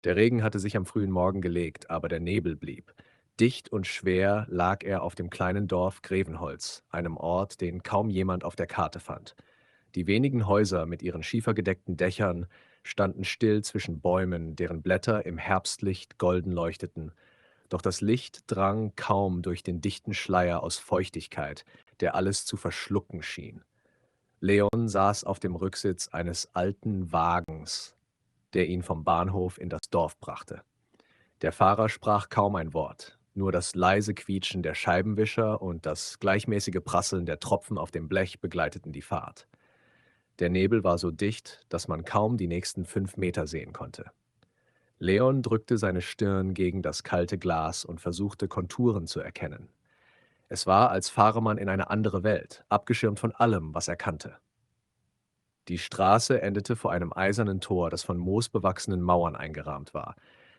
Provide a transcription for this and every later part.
Der Regen hatte sich am frühen Morgen gelegt, aber der Nebel blieb. Dicht und schwer lag er auf dem kleinen Dorf Grevenholz, einem Ort, den kaum jemand auf der Karte fand. Die wenigen Häuser mit ihren schiefergedeckten Dächern standen still zwischen Bäumen, deren Blätter im Herbstlicht golden leuchteten. Doch das Licht drang kaum durch den dichten Schleier aus Feuchtigkeit, der alles zu verschlucken schien. Leon saß auf dem Rücksitz eines alten Wagens, der ihn vom Bahnhof in das Dorf brachte. Der Fahrer sprach kaum ein Wort, nur das leise Quietschen der Scheibenwischer und das gleichmäßige Prasseln der Tropfen auf dem Blech begleiteten die Fahrt. Der Nebel war so dicht, dass man kaum die nächsten 5 Meter sehen konnte. Leon drückte seine Stirn gegen das kalte Glas und versuchte Konturen zu erkennen. Es war, als fahre man in eine andere Welt, abgeschirmt von allem, was er kannte. Die Straße endete vor einem eisernen Tor, das von moosbewachsenen Mauern eingerahmt war.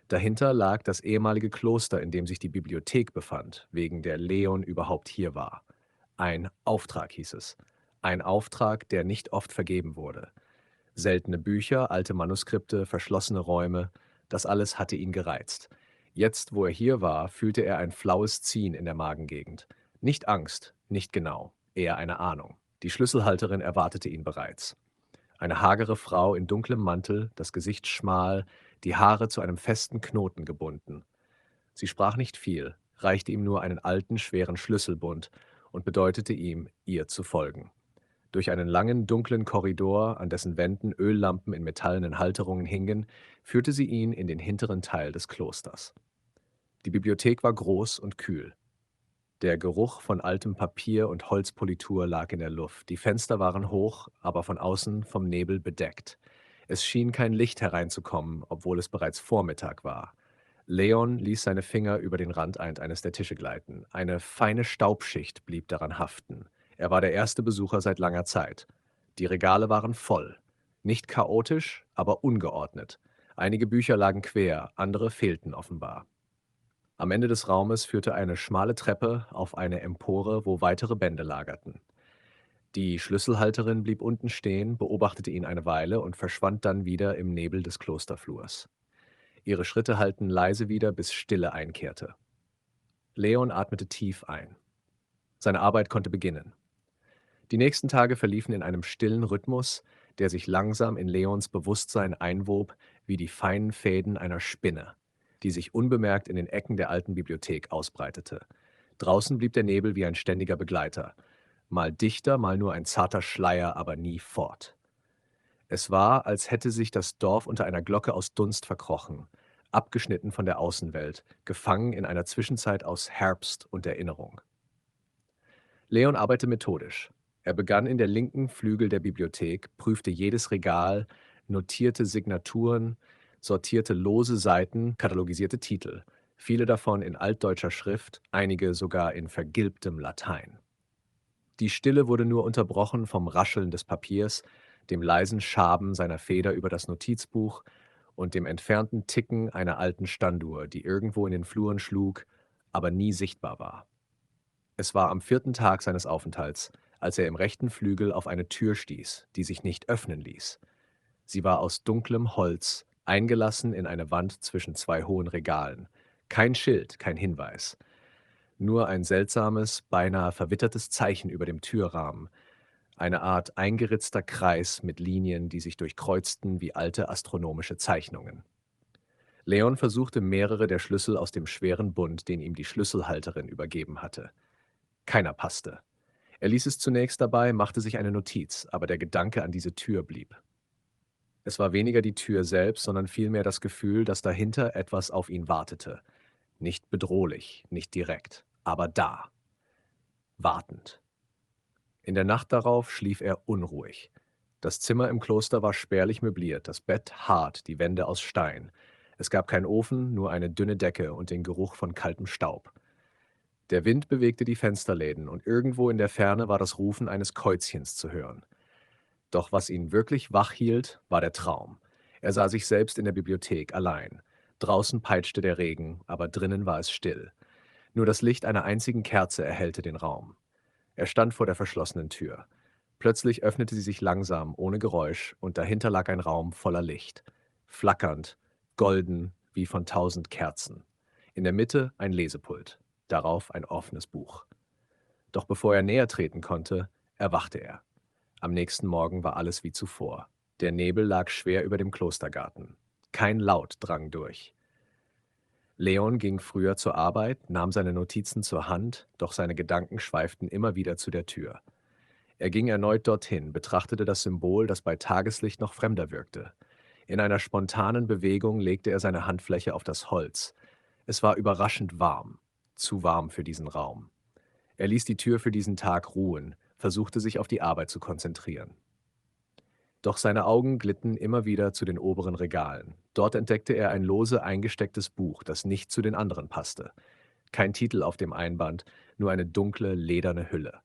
Dahinter lag das ehemalige Kloster, in dem sich die Bibliothek befand, wegen der Leon überhaupt hier war. Ein Auftrag hieß es. Ein Auftrag, der nicht oft vergeben wurde. Seltene Bücher, alte Manuskripte, verschlossene Räume, das alles hatte ihn gereizt. Jetzt, wo er hier war, fühlte er ein flaues Ziehen in der Magengegend. Nicht Angst, nicht genau, eher eine Ahnung. Die Schlüsselhalterin erwartete ihn bereits. Eine hagere Frau in dunklem Mantel, das Gesicht schmal, die Haare zu einem festen Knoten gebunden. Sie sprach nicht viel, reichte ihm nur einen alten, schweren Schlüsselbund und bedeutete ihm, ihr zu folgen. Durch einen langen, dunklen Korridor, an dessen Wänden Öllampen in metallenen Halterungen hingen, führte sie ihn in den hinteren Teil des Klosters. Die Bibliothek war groß und kühl. Der Geruch von altem Papier und Holzpolitur lag in der Luft. Die Fenster waren hoch, aber von außen vom Nebel bedeckt. Es schien kein Licht hereinzukommen, obwohl es bereits Vormittag war. Leon ließ seine Finger über den Rand eines der Tische gleiten. Eine feine Staubschicht blieb daran haften. Er war der erste Besucher seit langer Zeit. Die Regale waren voll. Nicht chaotisch, aber ungeordnet. Einige Bücher lagen quer, andere fehlten offenbar. Am Ende des Raumes führte eine schmale Treppe auf eine Empore, wo weitere Bände lagerten. Die Schlüsselhalterin blieb unten stehen, beobachtete ihn eine Weile und verschwand dann wieder im Nebel des Klosterflurs. Ihre Schritte hallten leise wieder, bis Stille einkehrte. Leon atmete tief ein. Seine Arbeit konnte beginnen. Die nächsten Tage verliefen in einem stillen Rhythmus, der sich langsam in Leons Bewusstsein einwob wie die feinen Fäden einer Spinne, die sich unbemerkt in den Ecken der alten Bibliothek ausbreitete. Draußen blieb der Nebel wie ein ständiger Begleiter, mal dichter, mal nur ein zarter Schleier, aber nie fort. Es war, als hätte sich das Dorf unter einer Glocke aus Dunst verkrochen, abgeschnitten von der Außenwelt, gefangen in einer Zwischenzeit aus Herbst und Erinnerung. Leon arbeitete methodisch. Er begann in der linken Flügel der Bibliothek, prüfte jedes Regal, notierte Signaturen, sortierte lose Seiten, katalogisierte Titel, viele davon in altdeutscher Schrift, einige sogar in vergilbtem Latein. Die Stille wurde nur unterbrochen vom Rascheln des Papiers, dem leisen Schaben seiner Feder über das Notizbuch und dem entfernten Ticken einer alten Standuhr, die irgendwo in den Fluren schlug, aber nie sichtbar war. Es war am 4. Tag seines Aufenthalts, als er im rechten Flügel auf eine Tür stieß, die sich nicht öffnen ließ. Sie war aus dunklem Holz, eingelassen in eine Wand zwischen zwei hohen Regalen. Kein Schild, kein Hinweis. Nur ein seltsames, beinahe verwittertes Zeichen über dem Türrahmen. Eine Art eingeritzter Kreis mit Linien, die sich durchkreuzten wie alte astronomische Zeichnungen. Leon versuchte mehrere der Schlüssel aus dem schweren Bund, den ihm die Schlüsselhalterin übergeben hatte. Keiner passte. Er ließ es zunächst dabei, machte sich eine Notiz, aber der Gedanke an diese Tür blieb. Es war weniger die Tür selbst, sondern vielmehr das Gefühl, dass dahinter etwas auf ihn wartete. Nicht bedrohlich, nicht direkt, aber da, wartend. In der Nacht darauf schlief er unruhig. Das Zimmer im Kloster war spärlich möbliert, das Bett hart, die Wände aus Stein. Es gab keinen Ofen, nur eine dünne Decke und den Geruch von kaltem Staub. Der Wind bewegte die Fensterläden und irgendwo in der Ferne war das Rufen eines Käuzchens zu hören. Doch was ihn wirklich wach hielt, war der Traum. Er sah sich selbst in der Bibliothek allein. Draußen peitschte der Regen, aber drinnen war es still. Nur das Licht einer einzigen Kerze erhellte den Raum. Er stand vor der verschlossenen Tür. Plötzlich öffnete sie sich langsam, ohne Geräusch, und dahinter lag ein Raum voller Licht. Flackernd, golden, wie von 1000 Kerzen. In der Mitte ein Lesepult, darauf ein offenes Buch. Doch bevor er näher treten konnte, erwachte er. Am nächsten Morgen war alles wie zuvor. Der Nebel lag schwer über dem Klostergarten. Kein Laut drang durch. Leon ging früher zur Arbeit, nahm seine Notizen zur Hand, doch seine Gedanken schweiften immer wieder zu der Tür. Er ging erneut dorthin, betrachtete das Symbol, das bei Tageslicht noch fremder wirkte. In einer spontanen Bewegung legte er seine Handfläche auf das Holz. Es war überraschend warm, zu warm für diesen Raum. Er ließ die Tür für diesen Tag ruhen, versuchte sich auf die Arbeit zu konzentrieren. Doch seine Augen glitten immer wieder zu den oberen Regalen. Dort entdeckte er ein lose eingestecktes Buch, das nicht zu den anderen passte. Kein Titel auf dem Einband, nur eine dunkle, lederne Hülle.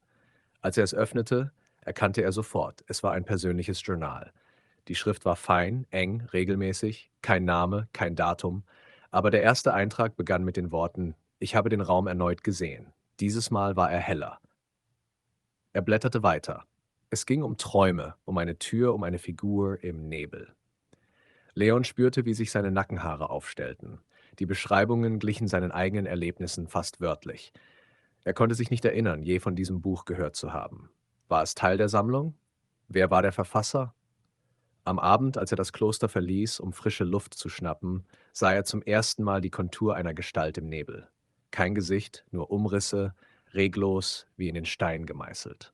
Als er es öffnete, erkannte er sofort, es war ein persönliches Journal. Die Schrift war fein, eng, regelmäßig, kein Name, kein Datum, aber der erste Eintrag begann mit den Worten: „Ich habe den Raum erneut gesehen. Dieses Mal war er heller." Er blätterte weiter. Es ging um Träume, um eine Tür, um eine Figur im Nebel. Leon spürte, wie sich seine Nackenhaare aufstellten. Die Beschreibungen glichen seinen eigenen Erlebnissen fast wörtlich. Er konnte sich nicht erinnern, je von diesem Buch gehört zu haben. War es Teil der Sammlung? Wer war der Verfasser? Am Abend, als er das Kloster verließ, um frische Luft zu schnappen, sah er zum ersten Mal die Kontur einer Gestalt im Nebel. Kein Gesicht, nur Umrisse, reglos wie in den Stein gemeißelt.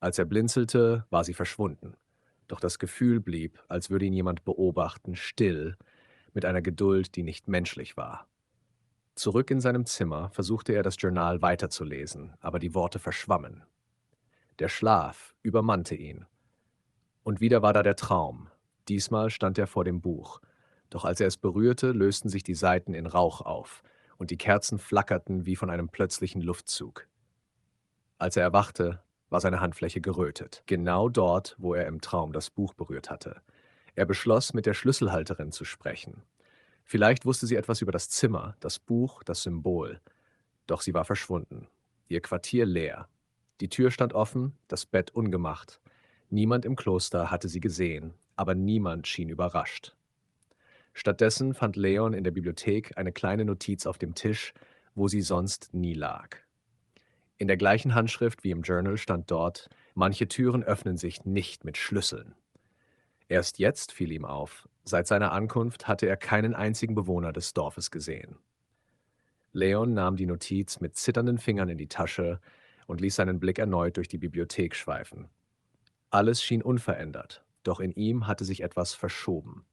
Als er blinzelte, war sie verschwunden. Doch das Gefühl blieb, als würde ihn jemand beobachten, still, mit einer Geduld, die nicht menschlich war. Zurück in seinem Zimmer versuchte er, das Journal weiterzulesen, aber die Worte verschwammen. Der Schlaf übermannte ihn. Und wieder war da der Traum. Diesmal stand er vor dem Buch. Doch als er es berührte, lösten sich die Seiten in Rauch auf, und die Kerzen flackerten wie von einem plötzlichen Luftzug. Als er erwachte, war seine Handfläche gerötet, genau dort, wo er im Traum das Buch berührt hatte. Er beschloss, mit der Schlüsselhalterin zu sprechen. Vielleicht wusste sie etwas über das Zimmer, das Buch, das Symbol. Doch sie war verschwunden. Ihr Quartier leer. Die Tür stand offen, das Bett ungemacht. Niemand im Kloster hatte sie gesehen, aber niemand schien überrascht. Stattdessen fand Leon in der Bibliothek eine kleine Notiz auf dem Tisch, wo sie sonst nie lag. In der gleichen Handschrift wie im Journal stand dort: „Manche Türen öffnen sich nicht mit Schlüsseln." Erst jetzt fiel ihm auf, seit seiner Ankunft hatte er keinen einzigen Bewohner des Dorfes gesehen. Leon nahm die Notiz mit zitternden Fingern in die Tasche und ließ seinen Blick erneut durch die Bibliothek schweifen. Alles schien unverändert, doch in ihm hatte sich etwas verschoben.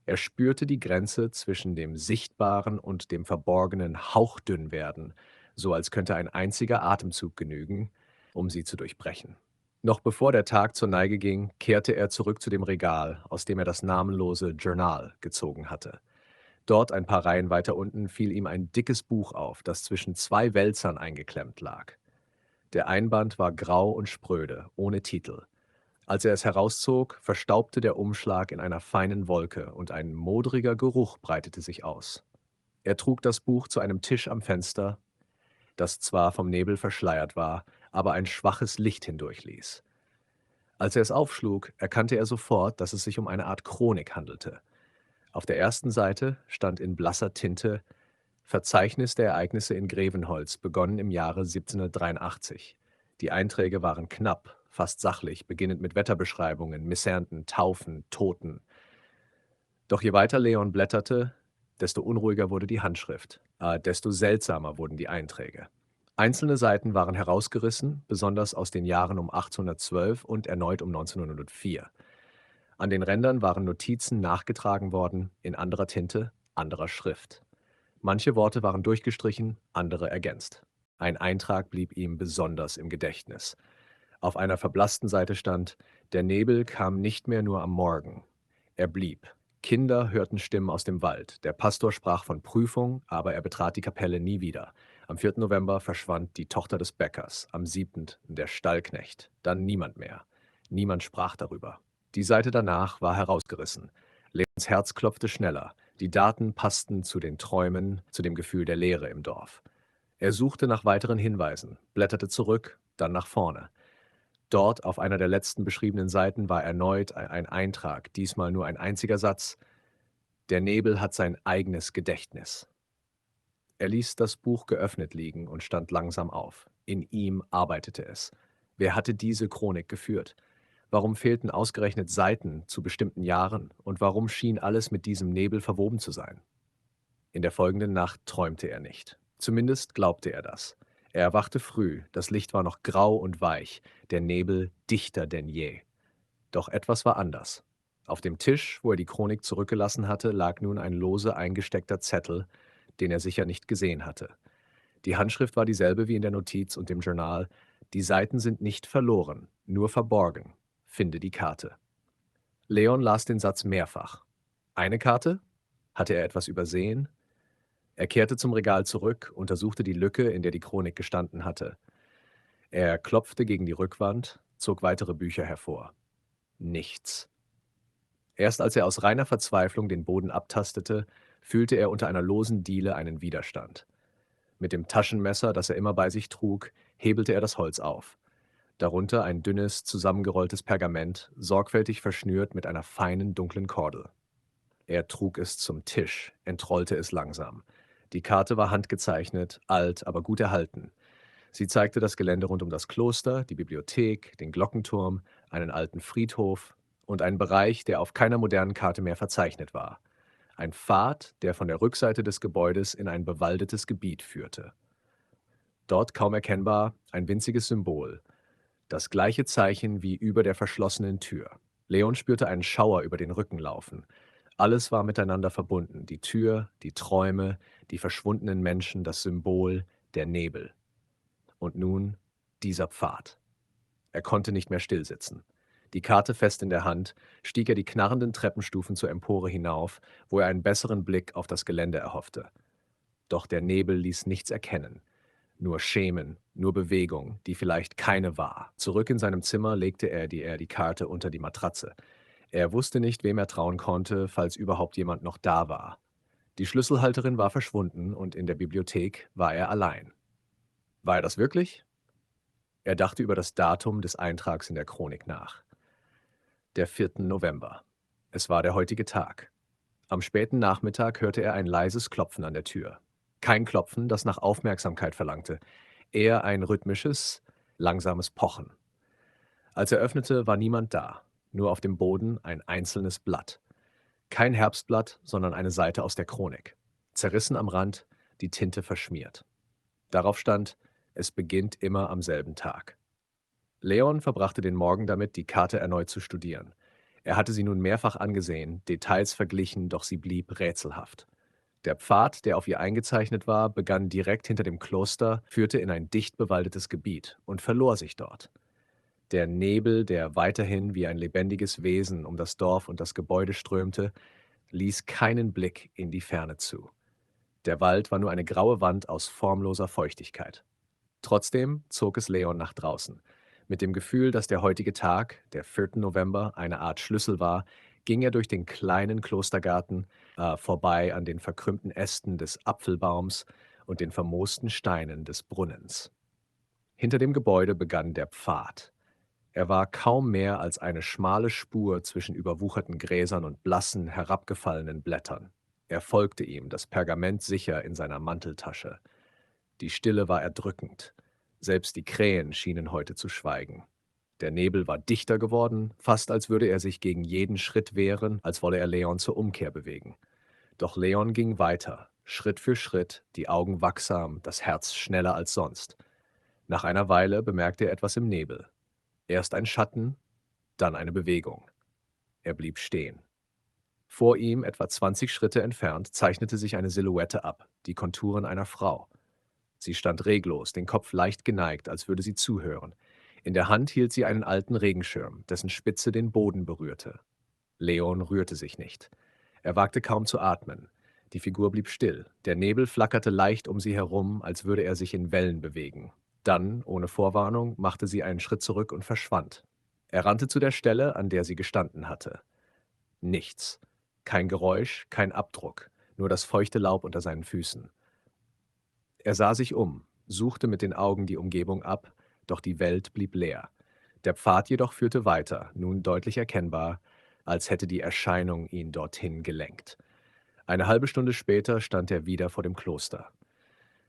Er spürte die Grenze zwischen dem Sichtbaren und dem Verborgenen hauchdünn werden, so als könnte ein einziger Atemzug genügen, um sie zu durchbrechen. Noch bevor der Tag zur Neige ging, kehrte er zurück zu dem Regal, aus dem er das namenlose Journal gezogen hatte. Dort, ein paar Reihen weiter unten, fiel ihm ein dickes Buch auf, das zwischen zwei Wälzern eingeklemmt lag. Der Einband war grau und spröde, ohne Titel. Als er es herauszog, verstaubte der Umschlag in einer feinen Wolke und ein modriger Geruch breitete sich aus. Er trug das Buch zu einem Tisch am Fenster, das zwar vom Nebel verschleiert war, aber ein schwaches Licht hindurchließ. Als er es aufschlug, erkannte er sofort, dass es sich um eine Art Chronik handelte. Auf der ersten Seite stand in blasser Tinte: „Verzeichnis der Ereignisse in Grevenholz, begonnen im Jahre 1783." Die Einträge waren knapp, fast sachlich, beginnend mit Wetterbeschreibungen, Missernten, Taufen, Toten. Doch je weiter Leon blätterte, desto unruhiger wurde die Handschrift, desto seltsamer wurden die Einträge. Einzelne Seiten waren herausgerissen, besonders aus den Jahren um 1812 und erneut um 1904. An den Rändern waren Notizen nachgetragen worden, in anderer Tinte, anderer Schrift. Manche Worte waren durchgestrichen, andere ergänzt. Ein Eintrag blieb ihm besonders im Gedächtnis. Auf einer verblassten Seite stand: „Der Nebel kam nicht mehr nur am Morgen. Er blieb. Kinder hörten Stimmen aus dem Wald. Der Pastor sprach von Prüfung, aber er betrat die Kapelle nie wieder. Am 4. November verschwand die Tochter des Bäckers, am 7. der Stallknecht, dann niemand mehr. Niemand sprach darüber." Die Seite danach war herausgerissen. Leons Herz klopfte schneller. Die Daten passten zu den Träumen, zu dem Gefühl der Leere im Dorf. Er suchte nach weiteren Hinweisen, blätterte zurück, dann nach vorne. Dort, auf einer der letzten beschriebenen Seiten, war erneut ein Eintrag, diesmal nur ein einziger Satz: Der Nebel hat sein eigenes Gedächtnis. Er ließ das Buch geöffnet liegen und stand langsam auf. In ihm arbeitete es. Wer hatte diese Chronik geführt? Warum fehlten ausgerechnet Seiten zu bestimmten Jahren? Und warum schien alles mit diesem Nebel verwoben zu sein? In der folgenden Nacht träumte er nicht. Zumindest glaubte er das. Er erwachte früh, das Licht war noch grau und weich, der Nebel dichter denn je. Doch etwas war anders. Auf dem Tisch, wo er die Chronik zurückgelassen hatte, lag nun ein lose eingesteckter Zettel, den er sicher nicht gesehen hatte. Die Handschrift war dieselbe wie in der Notiz und dem Journal. Die Seiten sind nicht verloren, nur verborgen. Finde die Karte. Leon las den Satz mehrfach. Eine Karte? Hatte er etwas übersehen? Er kehrte zum Regal zurück, untersuchte die Lücke, in der die Chronik gestanden hatte. Er klopfte gegen die Rückwand, zog weitere Bücher hervor. Nichts. Erst als er aus reiner Verzweiflung den Boden abtastete, fühlte er unter einer losen Diele einen Widerstand. Mit dem Taschenmesser, das er immer bei sich trug, hebelte er das Holz auf. Darunter ein dünnes, zusammengerolltes Pergament, sorgfältig verschnürt mit einer feinen, dunklen Kordel. Er trug es zum Tisch, entrollte es langsam. Die Karte war handgezeichnet, alt, aber gut erhalten. Sie zeigte das Gelände rund um das Kloster, die Bibliothek, den Glockenturm, einen alten Friedhof und einen Bereich, der auf keiner modernen Karte mehr verzeichnet war. Ein Pfad, der von der Rückseite des Gebäudes in ein bewaldetes Gebiet führte. Dort kaum erkennbar ein winziges Symbol, das gleiche Zeichen wie über der verschlossenen Tür. Leon spürte einen Schauer über den Rücken laufen. Alles war miteinander verbunden, die Tür, die Träume, die verschwundenen Menschen, das Symbol, der Nebel. Und nun dieser Pfad. Er konnte nicht mehr stillsitzen. Die Karte fest in der Hand, stieg er die knarrenden Treppenstufen zur Empore hinauf, wo er einen besseren Blick auf das Gelände erhoffte. Doch der Nebel ließ nichts erkennen. Nur Schemen, nur Bewegung, die vielleicht keine war. Zurück in seinem Zimmer legte er die Karte unter die Matratze. Er wusste nicht, wem er trauen konnte, falls überhaupt jemand noch da war. Die Schlüsselhalterin war verschwunden und in der Bibliothek war er allein. War er das wirklich? Er dachte über das Datum des Eintrags in der Chronik nach. Der 4. November. Es war der heutige Tag. Am späten Nachmittag hörte er ein leises Klopfen an der Tür. Kein Klopfen, das nach Aufmerksamkeit verlangte, eher ein rhythmisches, langsames Pochen. Als er öffnete, war niemand da, nur auf dem Boden ein einzelnes Blatt. Kein Herbstblatt, sondern eine Seite aus der Chronik. Zerrissen am Rand, die Tinte verschmiert. Darauf stand: Es beginnt immer am selben Tag. Leon verbrachte den Morgen damit, die Karte erneut zu studieren. Er hatte sie nun mehrfach angesehen, Details verglichen, doch sie blieb rätselhaft. Der Pfad, der auf ihr eingezeichnet war, begann direkt hinter dem Kloster, führte in ein dicht bewaldetes Gebiet und verlor sich dort. Der Nebel, der weiterhin wie ein lebendiges Wesen um das Dorf und das Gebäude strömte, ließ keinen Blick in die Ferne zu. Der Wald war nur eine graue Wand aus formloser Feuchtigkeit. Trotzdem zog es Leon nach draußen. Mit dem Gefühl, dass der heutige Tag, der 4. November, eine Art Schlüssel war, ging er durch den kleinen Klostergarten vorbei an den verkrümmten Ästen des Apfelbaums und den vermoosten Steinen des Brunnens. Hinter dem Gebäude begann der Pfad. Er war kaum mehr als eine schmale Spur zwischen überwucherten Gräsern und blassen, herabgefallenen Blättern. Er folgte ihm, das Pergament sicher in seiner Manteltasche. Die Stille war erdrückend. Selbst die Krähen schienen heute zu schweigen. Der Nebel war dichter geworden, fast als würde er sich gegen jeden Schritt wehren, als wolle er Leon zur Umkehr bewegen. Doch Leon ging weiter, Schritt für Schritt, die Augen wachsam, das Herz schneller als sonst. Nach einer Weile bemerkte er etwas im Nebel. Erst ein Schatten, dann eine Bewegung. Er blieb stehen. Vor ihm, etwa 20 Schritte entfernt, zeichnete sich eine Silhouette ab, die Konturen einer Frau. Sie stand reglos, den Kopf leicht geneigt, als würde sie zuhören. In der Hand hielt sie einen alten Regenschirm, dessen Spitze den Boden berührte. Leon rührte sich nicht. Er wagte kaum zu atmen. Die Figur blieb still. Der Nebel flackerte leicht um sie herum, als würde er sich in Wellen bewegen. Dann, ohne Vorwarnung, machte sie einen Schritt zurück und verschwand. Er rannte zu der Stelle, an der sie gestanden hatte. Nichts. Kein Geräusch, kein Abdruck, nur das feuchte Laub unter seinen Füßen. Er sah sich um, suchte mit den Augen die Umgebung ab, doch die Welt blieb leer. Der Pfad jedoch führte weiter, nun deutlich erkennbar, als hätte die Erscheinung ihn dorthin gelenkt. Eine halbe Stunde später stand er wieder vor dem Kloster.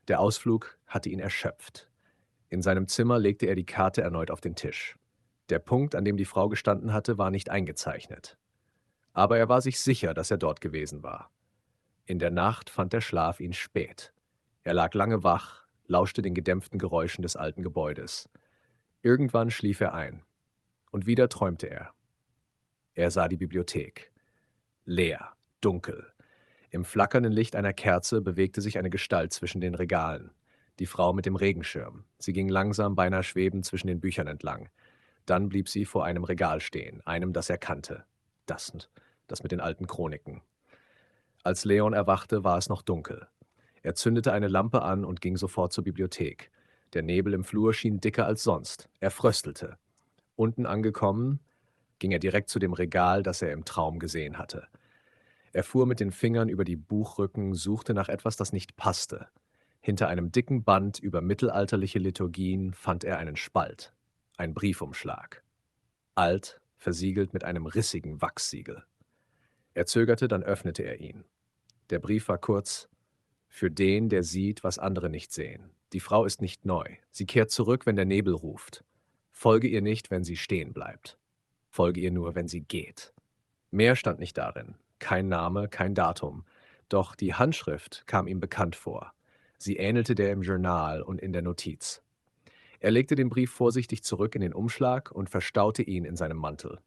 Der Ausflug hatte ihn erschöpft. In seinem Zimmer legte er die Karte erneut auf den Tisch. Der Punkt, an dem die Frau gestanden hatte, war nicht eingezeichnet. Aber er war sich sicher, dass er dort gewesen war. In der Nacht fand der Schlaf ihn spät. Er lag lange wach, lauschte den gedämpften Geräuschen des alten Gebäudes. Irgendwann schlief er ein. Und wieder träumte er. Er sah die Bibliothek. Leer, dunkel. Im flackernden Licht einer Kerze bewegte sich eine Gestalt zwischen den Regalen. Die Frau mit dem Regenschirm. Sie ging langsam, beinahe schwebend zwischen den Büchern entlang. Dann blieb sie vor einem Regal stehen, einem, das er kannte. Das mit den alten Chroniken. Als Leon erwachte, war es noch dunkel. Er zündete eine Lampe an und ging sofort zur Bibliothek. Der Nebel im Flur schien dicker als sonst. Er fröstelte. Unten angekommen, ging er direkt zu dem Regal, das er im Traum gesehen hatte. Er fuhr mit den Fingern über die Buchrücken, suchte nach etwas, das nicht passte. Hinter einem dicken Band über mittelalterliche Liturgien fand er einen Spalt. Ein Briefumschlag. Alt, versiegelt mit einem rissigen Wachssiegel. Er zögerte, dann öffnete er ihn. Der Brief war kurz: Für den, der sieht, was andere nicht sehen. Die Frau ist nicht neu. Sie kehrt zurück, wenn der Nebel ruft. Folge ihr nicht, wenn sie stehen bleibt. Folge ihr nur, wenn sie geht. Mehr stand nicht darin. Kein Name, kein Datum. Doch die Handschrift kam ihm bekannt vor. Sie ähnelte der im Journal und in der Notiz. Er legte den Brief vorsichtig zurück in den Umschlag und verstaute ihn in seinem Mantel.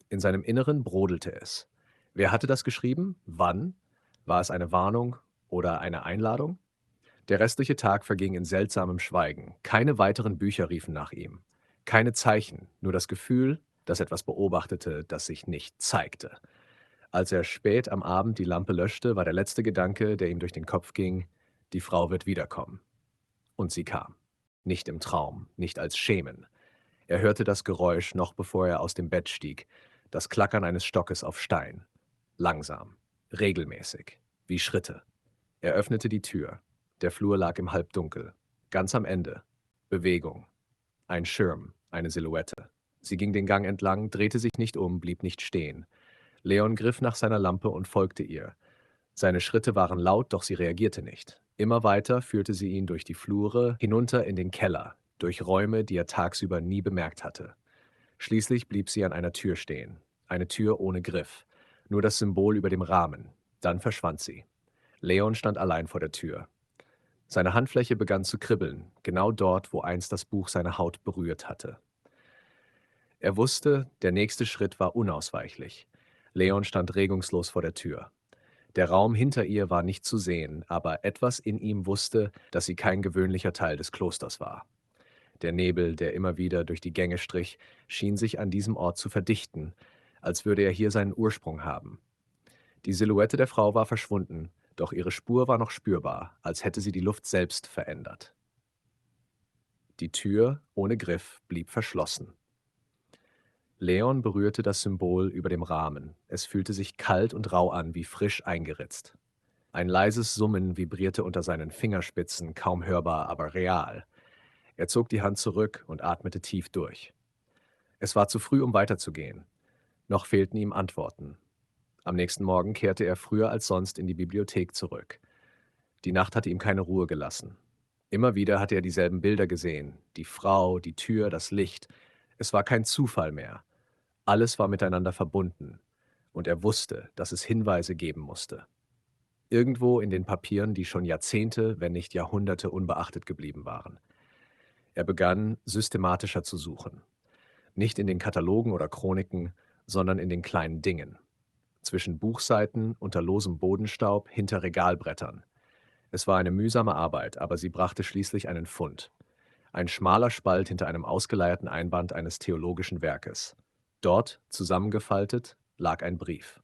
In seinem Inneren brodelte es. Wer hatte das geschrieben? Wann? War es eine Warnung oder eine Einladung? Der restliche Tag verging in seltsamem Schweigen. Keine weiteren Bücher riefen nach ihm. Keine Zeichen, nur das Gefühl, dass etwas beobachtete, das sich nicht zeigte. Als er spät am Abend die Lampe löschte, war der letzte Gedanke, der ihm durch den Kopf ging: Die Frau wird wiederkommen. Und sie kam. Nicht im Traum, nicht als Schemen. Er hörte das Geräusch, noch bevor er aus dem Bett stieg, das Klackern eines Stockes auf Stein. Langsam, regelmäßig, wie Schritte. Er öffnete die Tür. Der Flur lag im Halbdunkel. Ganz am Ende. Bewegung. Ein Schirm, eine Silhouette. Sie ging den Gang entlang, drehte sich nicht um, blieb nicht stehen. Leon griff nach seiner Lampe und folgte ihr. Seine Schritte waren laut, doch sie reagierte nicht. Immer weiter führte sie ihn durch die Flure, hinunter in den Keller, durch Räume, die er tagsüber nie bemerkt hatte. Schließlich blieb sie an einer Tür stehen. Eine Tür ohne Griff. Nur das Symbol über dem Rahmen. Dann verschwand sie. Leon stand allein vor der Tür. Seine Handfläche begann zu kribbeln, genau dort, wo einst das Buch seine Haut berührt hatte. Er wusste, der nächste Schritt war unausweichlich. Leon stand regungslos vor der Tür. Der Raum hinter ihr war nicht zu sehen, aber etwas in ihm wusste, dass sie kein gewöhnlicher Teil des Klosters war. Der Nebel, der immer wieder durch die Gänge strich, schien sich an diesem Ort zu verdichten, als würde er hier seinen Ursprung haben. Die Silhouette der Frau war verschwunden, doch ihre Spur war noch spürbar, als hätte sie die Luft selbst verändert. Die Tür, ohne Griff, blieb verschlossen. Leon berührte das Symbol über dem Rahmen. Es fühlte sich kalt und rau an, wie frisch eingeritzt. Ein leises Summen vibrierte unter seinen Fingerspitzen, kaum hörbar, aber real. Er zog die Hand zurück und atmete tief durch. Es war zu früh, um weiterzugehen. Noch fehlten ihm Antworten. Am nächsten Morgen kehrte er früher als sonst in die Bibliothek zurück. Die Nacht hatte ihm keine Ruhe gelassen. Immer wieder hatte er dieselben Bilder gesehen. Die Frau, die Tür, das Licht. Es war kein Zufall mehr. Alles war miteinander verbunden. Und er wusste, dass es Hinweise geben musste. Irgendwo in den Papieren, die schon Jahrzehnte, wenn nicht Jahrhunderte unbeachtet geblieben waren. Er begann, systematischer zu suchen. Nicht in den Katalogen oder Chroniken, sondern in den kleinen Dingen. Zwischen Buchseiten, unter losem Bodenstaub, hinter Regalbrettern. Es war eine mühsame Arbeit, aber sie brachte schließlich einen Fund. Ein schmaler Spalt hinter einem ausgeleierten Einband eines theologischen Werkes. Dort, zusammengefaltet, lag ein Brief.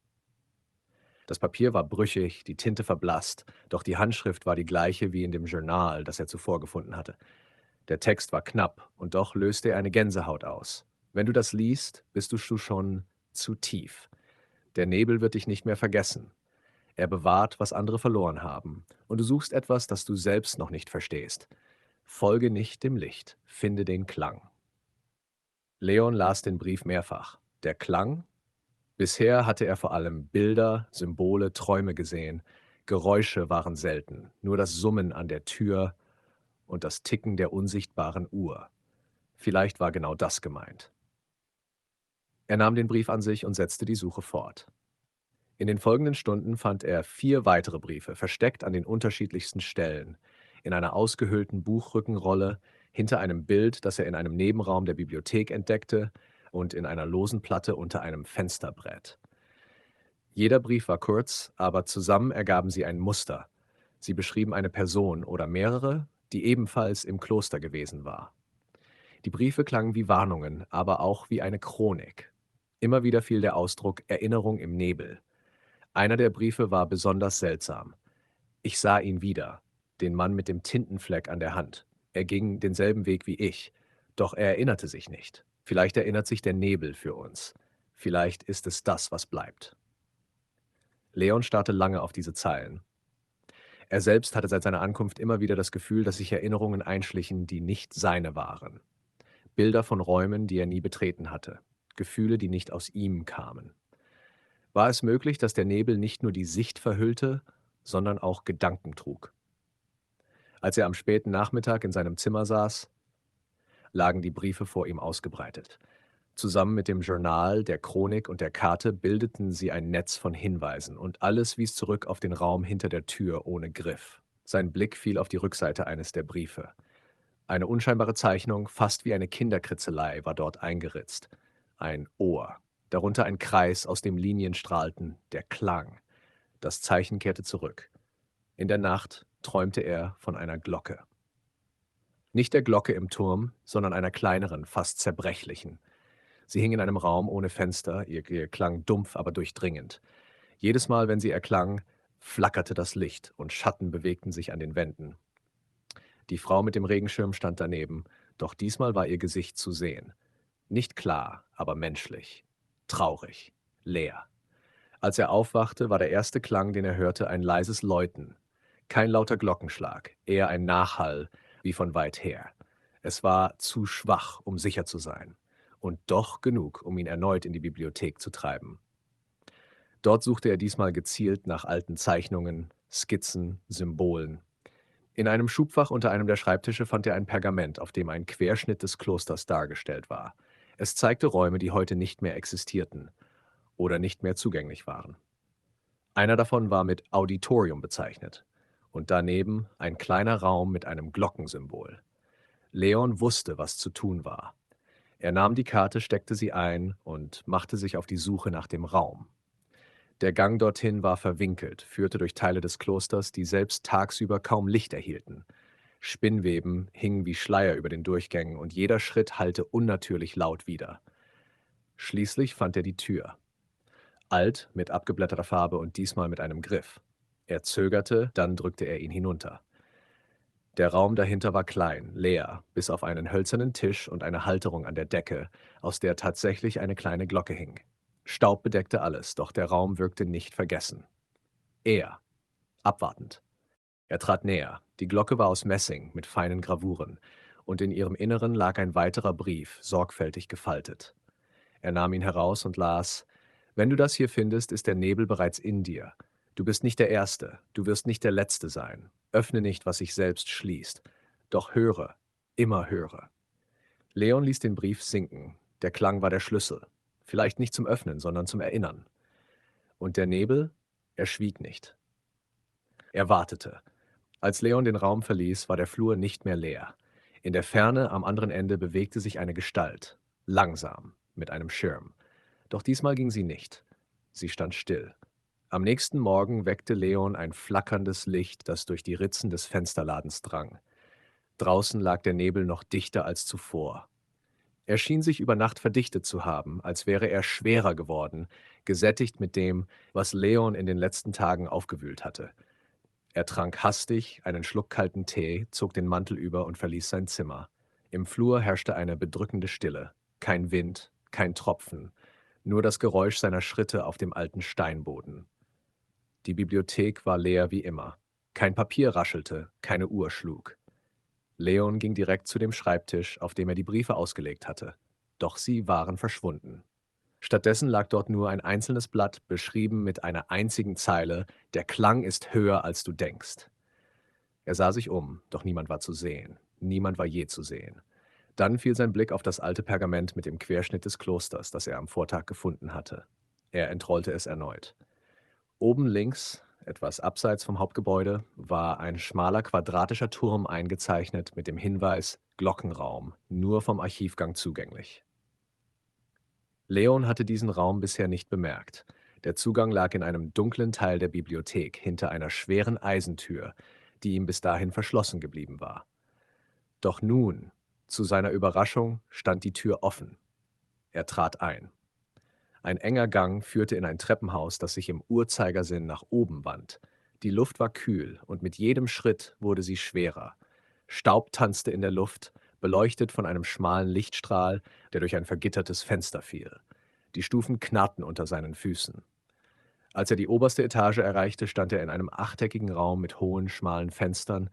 Das Papier war brüchig, die Tinte verblasst, doch die Handschrift war die gleiche wie in dem Journal, das er zuvor gefunden hatte. Der Text war knapp, und doch löste er eine Gänsehaut aus. Wenn du das liest, bist du schon zu tief. Der Nebel wird dich nicht mehr vergessen. Er bewahrt, was andere verloren haben, und du suchst etwas, das du selbst noch nicht verstehst. Folge nicht dem Licht, finde den Klang. Leon las den Brief mehrfach. Der Klang? Bisher hatte er vor allem Bilder, Symbole, Träume gesehen. Geräusche waren selten, nur das Summen an der Tür und das Ticken der unsichtbaren Uhr. Vielleicht war genau das gemeint. Er nahm den Brief an sich und setzte die Suche fort. In den folgenden Stunden fand er 4 weitere Briefe, versteckt an den unterschiedlichsten Stellen, in einer ausgehöhlten Buchrückenrolle, hinter einem Bild, das er in einem Nebenraum der Bibliothek entdeckte, und in einer losen Platte unter einem Fensterbrett. Jeder Brief war kurz, aber zusammen ergaben sie ein Muster. Sie beschrieben eine Person oder mehrere, die ebenfalls im Kloster gewesen war. Die Briefe klangen wie Warnungen, aber auch wie eine Chronik. Immer wieder fiel der Ausdruck Erinnerung im Nebel. Einer der Briefe war besonders seltsam. Ich sah ihn wieder, den Mann mit dem Tintenfleck an der Hand. Er ging denselben Weg wie ich, doch er erinnerte sich nicht. Vielleicht erinnert sich der Nebel für uns. Vielleicht ist es das, was bleibt. Leon starrte lange auf diese Zeilen. Er selbst hatte seit seiner Ankunft immer wieder das Gefühl, dass sich Erinnerungen einschlichen, die nicht seine waren. Bilder von Räumen, die er nie betreten hatte. Gefühle, die nicht aus ihm kamen. War es möglich, dass der Nebel nicht nur die Sicht verhüllte, sondern auch Gedanken trug? Als er am späten Nachmittag in seinem Zimmer saß, lagen die Briefe vor ihm ausgebreitet. Zusammen mit dem Journal, der Chronik und der Karte bildeten sie ein Netz von Hinweisen, und alles wies zurück auf den Raum hinter der Tür ohne Griff. Sein Blick fiel auf die Rückseite eines der Briefe. Eine unscheinbare Zeichnung, fast wie eine Kinderkritzelei, war dort eingeritzt. Ein Ohr, darunter ein Kreis, aus dem Linien strahlten, der Klang. Das Zeichen kehrte zurück. In der Nacht träumte er von einer Glocke. Nicht der Glocke im Turm, sondern einer kleineren, fast zerbrechlichen. Sie hing in einem Raum ohne Fenster, ihr Klang dumpf, aber durchdringend. Jedes Mal, wenn sie erklang, flackerte das Licht und Schatten bewegten sich an den Wänden. Die Frau mit dem Regenschirm stand daneben, doch diesmal war ihr Gesicht zu sehen. Nicht klar, aber menschlich. Traurig. Leer. Als er aufwachte, war der erste Klang, den er hörte, ein leises Läuten. Kein lauter Glockenschlag, eher ein Nachhall, wie von weit her. Es war zu schwach, um sicher zu sein. Und doch genug, um ihn erneut in die Bibliothek zu treiben. Dort suchte er diesmal gezielt nach alten Zeichnungen, Skizzen, Symbolen. In einem Schubfach unter einem der Schreibtische fand er ein Pergament, auf dem ein Querschnitt des Klosters dargestellt war. Es zeigte Räume, die heute nicht mehr existierten oder nicht mehr zugänglich waren. Einer davon war mit Auditorium bezeichnet und daneben ein kleiner Raum mit einem Glockensymbol. Leon wusste, was zu tun war. Er nahm die Karte, steckte sie ein und machte sich auf die Suche nach dem Raum. Der Gang dorthin war verwinkelt, führte durch Teile des Klosters, die selbst tagsüber kaum Licht erhielten. Spinnweben hingen wie Schleier über den Durchgängen und jeder Schritt hallte unnatürlich laut wider. Schließlich fand er die Tür. Alt, mit abgeblätterter Farbe und diesmal mit einem Griff. Er zögerte, dann drückte er ihn hinunter. Der Raum dahinter war klein, leer, bis auf einen hölzernen Tisch und eine Halterung an der Decke, aus der tatsächlich eine kleine Glocke hing. Staub bedeckte alles, doch der Raum wirkte nicht vergessen. Er, abwartend. Er trat näher. Die Glocke war aus Messing mit feinen Gravuren, und in ihrem Inneren lag ein weiterer Brief, sorgfältig gefaltet. Er nahm ihn heraus und las: Wenn du das hier findest, ist der Nebel bereits in dir. Du bist nicht der Erste, du wirst nicht der Letzte sein. Öffne nicht, was sich selbst schließt. Doch höre, immer höre. Leon ließ den Brief sinken. Der Klang war der Schlüssel. Vielleicht nicht zum Öffnen, sondern zum Erinnern. Und der Nebel? Er schwieg nicht. Er wartete. Als Leon den Raum verließ, war der Flur nicht mehr leer. In der Ferne am anderen Ende bewegte sich eine Gestalt. Langsam, mit einem Schirm. Doch diesmal ging sie nicht. Sie stand still. Am nächsten Morgen weckte Leon ein flackerndes Licht, das durch die Ritzen des Fensterladens drang. Draußen lag der Nebel noch dichter als zuvor. Er schien sich über Nacht verdichtet zu haben, als wäre er schwerer geworden, gesättigt mit dem, was Leon in den letzten Tagen aufgewühlt hatte. Er trank hastig einen Schluck kalten Tee, zog den Mantel über und verließ sein Zimmer. Im Flur herrschte eine bedrückende Stille. Kein Wind, kein Tropfen, nur das Geräusch seiner Schritte auf dem alten Steinboden. Die Bibliothek war leer wie immer. Kein Papier raschelte, keine Uhr schlug. Leon ging direkt zu dem Schreibtisch, auf dem er die Briefe ausgelegt hatte. Doch sie waren verschwunden. Stattdessen lag dort nur ein einzelnes Blatt, beschrieben mit einer einzigen Zeile: „Der Klang ist höher, als du denkst.“ Er sah sich um, doch niemand war zu sehen. Niemand war je zu sehen. Dann fiel sein Blick auf das alte Pergament mit dem Querschnitt des Klosters, das er am Vortag gefunden hatte. Er entrollte es erneut. Oben links, etwas abseits vom Hauptgebäude, war ein schmaler quadratischer Turm eingezeichnet mit dem Hinweis Glockenraum, nur vom Archivgang zugänglich. Leon hatte diesen Raum bisher nicht bemerkt. Der Zugang lag in einem dunklen Teil der Bibliothek hinter einer schweren Eisentür, die ihm bis dahin verschlossen geblieben war. Doch nun, zu seiner Überraschung, stand die Tür offen. Er trat ein. Ein enger Gang führte in ein Treppenhaus, das sich im Uhrzeigersinn nach oben wand. Die Luft war kühl und mit jedem Schritt wurde sie schwerer. Staub tanzte in der Luft, beleuchtet von einem schmalen Lichtstrahl, der durch ein vergittertes Fenster fiel. Die Stufen knarrten unter seinen Füßen. Als er die oberste Etage erreichte, stand er in einem achteckigen Raum mit hohen, schmalen Fenstern,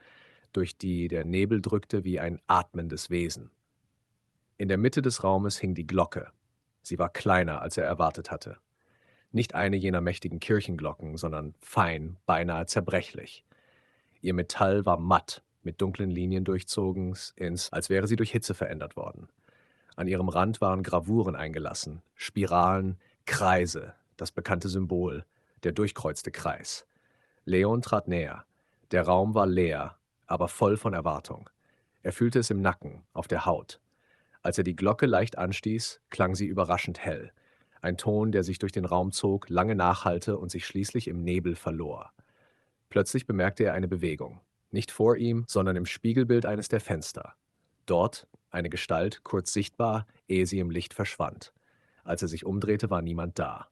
durch die der Nebel drückte wie ein atmendes Wesen. In der Mitte des Raumes hing die Glocke. Sie war kleiner, als er erwartet hatte. Nicht eine jener mächtigen Kirchenglocken, sondern fein, beinahe zerbrechlich. Ihr Metall war matt, mit dunklen Linien durchzogen, als wäre sie durch Hitze verändert worden. An ihrem Rand waren Gravuren eingelassen, Spiralen, Kreise, das bekannte Symbol, der durchkreuzte Kreis. Leon trat näher. Der Raum war leer, aber voll von Erwartung. Er fühlte es im Nacken, auf der Haut. Als er die Glocke leicht anstieß, klang sie überraschend hell. Ein Ton, der sich durch den Raum zog, lange nachhallte und sich schließlich im Nebel verlor. Plötzlich bemerkte er eine Bewegung. Nicht vor ihm, sondern im Spiegelbild eines der Fenster. Dort eine Gestalt, kurz sichtbar, ehe sie im Licht verschwand. Als er sich umdrehte, war niemand da.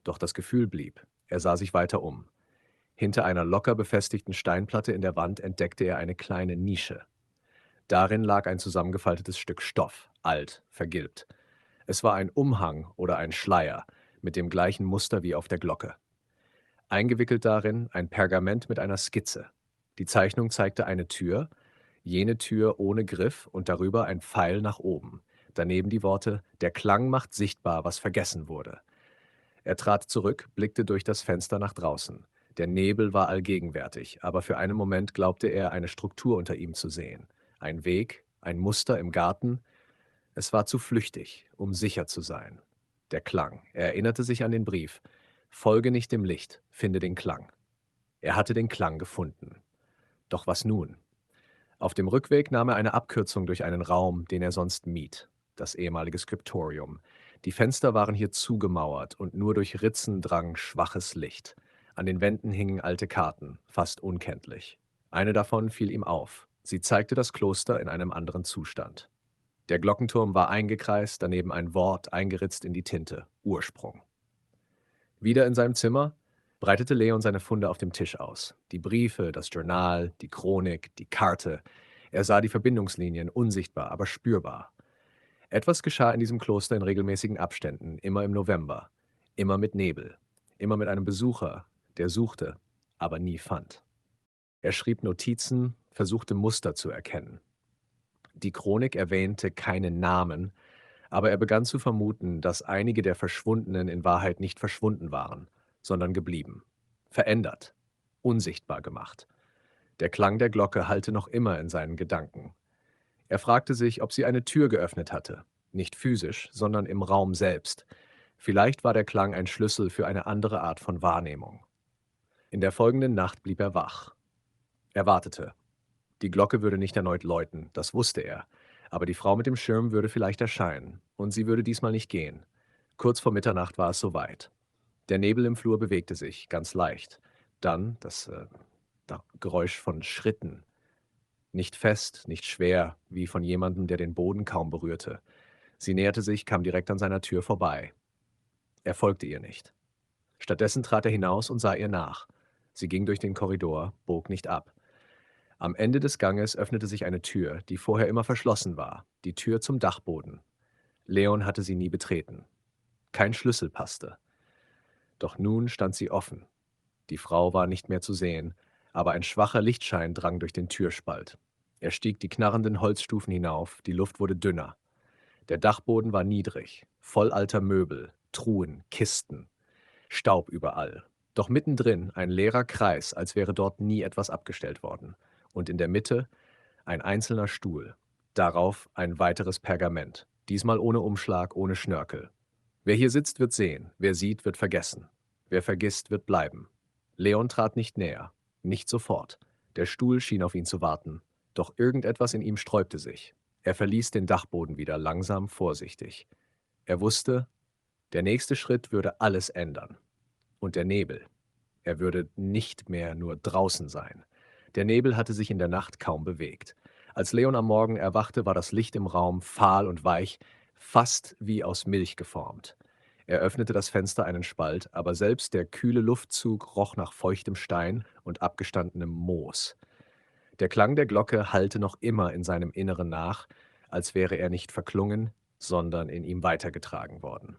Doch das Gefühl blieb. Er sah sich weiter um. Hinter einer locker befestigten Steinplatte in der Wand entdeckte er eine kleine Nische. Darin lag ein zusammengefaltetes Stück Stoff, alt, vergilbt. Es war ein Umhang oder ein Schleier mit dem gleichen Muster wie auf der Glocke. Eingewickelt darin ein Pergament mit einer Skizze. Die Zeichnung zeigte eine Tür, jene Tür ohne Griff und darüber ein Pfeil nach oben. Daneben die Worte: „Der Klang macht sichtbar, was vergessen wurde.“ Er trat zurück, blickte durch das Fenster nach draußen. Der Nebel war allgegenwärtig, aber für einen Moment glaubte er, eine Struktur unter ihm zu sehen. Ein Weg, ein Muster im Garten. Es war zu flüchtig, um sicher zu sein. Der Klang. Er erinnerte sich an den Brief. Folge nicht dem Licht, finde den Klang. Er hatte den Klang gefunden. Doch was nun? Auf dem Rückweg nahm er eine Abkürzung durch einen Raum, den er sonst mied, das ehemalige Skriptorium. Die Fenster waren hier zugemauert und nur durch Ritzen drang schwaches Licht. An den Wänden hingen alte Karten, fast unkenntlich. Eine davon fiel ihm auf. Sie zeigte das Kloster in einem anderen Zustand. Der Glockenturm war eingekreist, daneben ein Wort eingeritzt in die Tinte: Ursprung. Wieder in seinem Zimmer breitete Leon seine Funde auf dem Tisch aus. Die Briefe, das Journal, die Chronik, die Karte. Er sah die Verbindungslinien, unsichtbar, aber spürbar. Etwas geschah in diesem Kloster in regelmäßigen Abständen, immer im November, immer mit Nebel, immer mit einem Besucher, der suchte, aber nie fand. Er schrieb Notizen, versuchte Muster zu erkennen. Die Chronik erwähnte keinen Namen, aber er begann zu vermuten, dass einige der Verschwundenen in Wahrheit nicht verschwunden waren, sondern geblieben, verändert, unsichtbar gemacht. Der Klang der Glocke hallte noch immer in seinen Gedanken. Er fragte sich, ob sie eine Tür geöffnet hatte, nicht physisch, sondern im Raum selbst. Vielleicht war der Klang ein Schlüssel für eine andere Art von Wahrnehmung. In der folgenden Nacht blieb er wach. Er wartete. Die Glocke würde nicht erneut läuten, das wusste er. Aber die Frau mit dem Schirm würde vielleicht erscheinen. Und sie würde diesmal nicht gehen. Kurz vor Mitternacht war es soweit. Der Nebel im Flur bewegte sich, ganz leicht. Dann das Geräusch von Schritten. Nicht fest, nicht schwer, wie von jemandem, der den Boden kaum berührte. Sie näherte sich, kam direkt an seiner Tür vorbei. Er folgte ihr nicht. Stattdessen trat er hinaus und sah ihr nach. Sie ging durch den Korridor, bog nicht ab. Am Ende des Ganges öffnete sich eine Tür, die vorher immer verschlossen war, die Tür zum Dachboden. Leon hatte sie nie betreten. Kein Schlüssel passte. Doch nun stand sie offen. Die Frau war nicht mehr zu sehen, aber ein schwacher Lichtschein drang durch den Türspalt. Er stieg die knarrenden Holzstufen hinauf, die Luft wurde dünner. Der Dachboden war niedrig, voll alter Möbel, Truhen, Kisten, Staub überall. Doch mittendrin ein leerer Kreis, als wäre dort nie etwas abgestellt worden. Und in der Mitte ein einzelner Stuhl. Darauf ein weiteres Pergament. Diesmal ohne Umschlag, ohne Schnörkel. Wer hier sitzt, wird sehen. Wer sieht, wird vergessen. Wer vergisst, wird bleiben. Leon trat nicht näher. Nicht sofort. Der Stuhl schien auf ihn zu warten. Doch irgendetwas in ihm sträubte sich. Er verließ den Dachboden wieder langsam, vorsichtig. Er wusste, der nächste Schritt würde alles ändern. Und der Nebel. Er würde nicht mehr nur draußen sein. Der Nebel hatte sich in der Nacht kaum bewegt. Als Leon am Morgen erwachte, war das Licht im Raum fahl und weich, fast wie aus Milch geformt. Er öffnete das Fenster einen Spalt, aber selbst der kühle Luftzug roch nach feuchtem Stein und abgestandenem Moos. Der Klang der Glocke hallte noch immer in seinem Inneren nach, als wäre er nicht verklungen, sondern in ihm weitergetragen worden.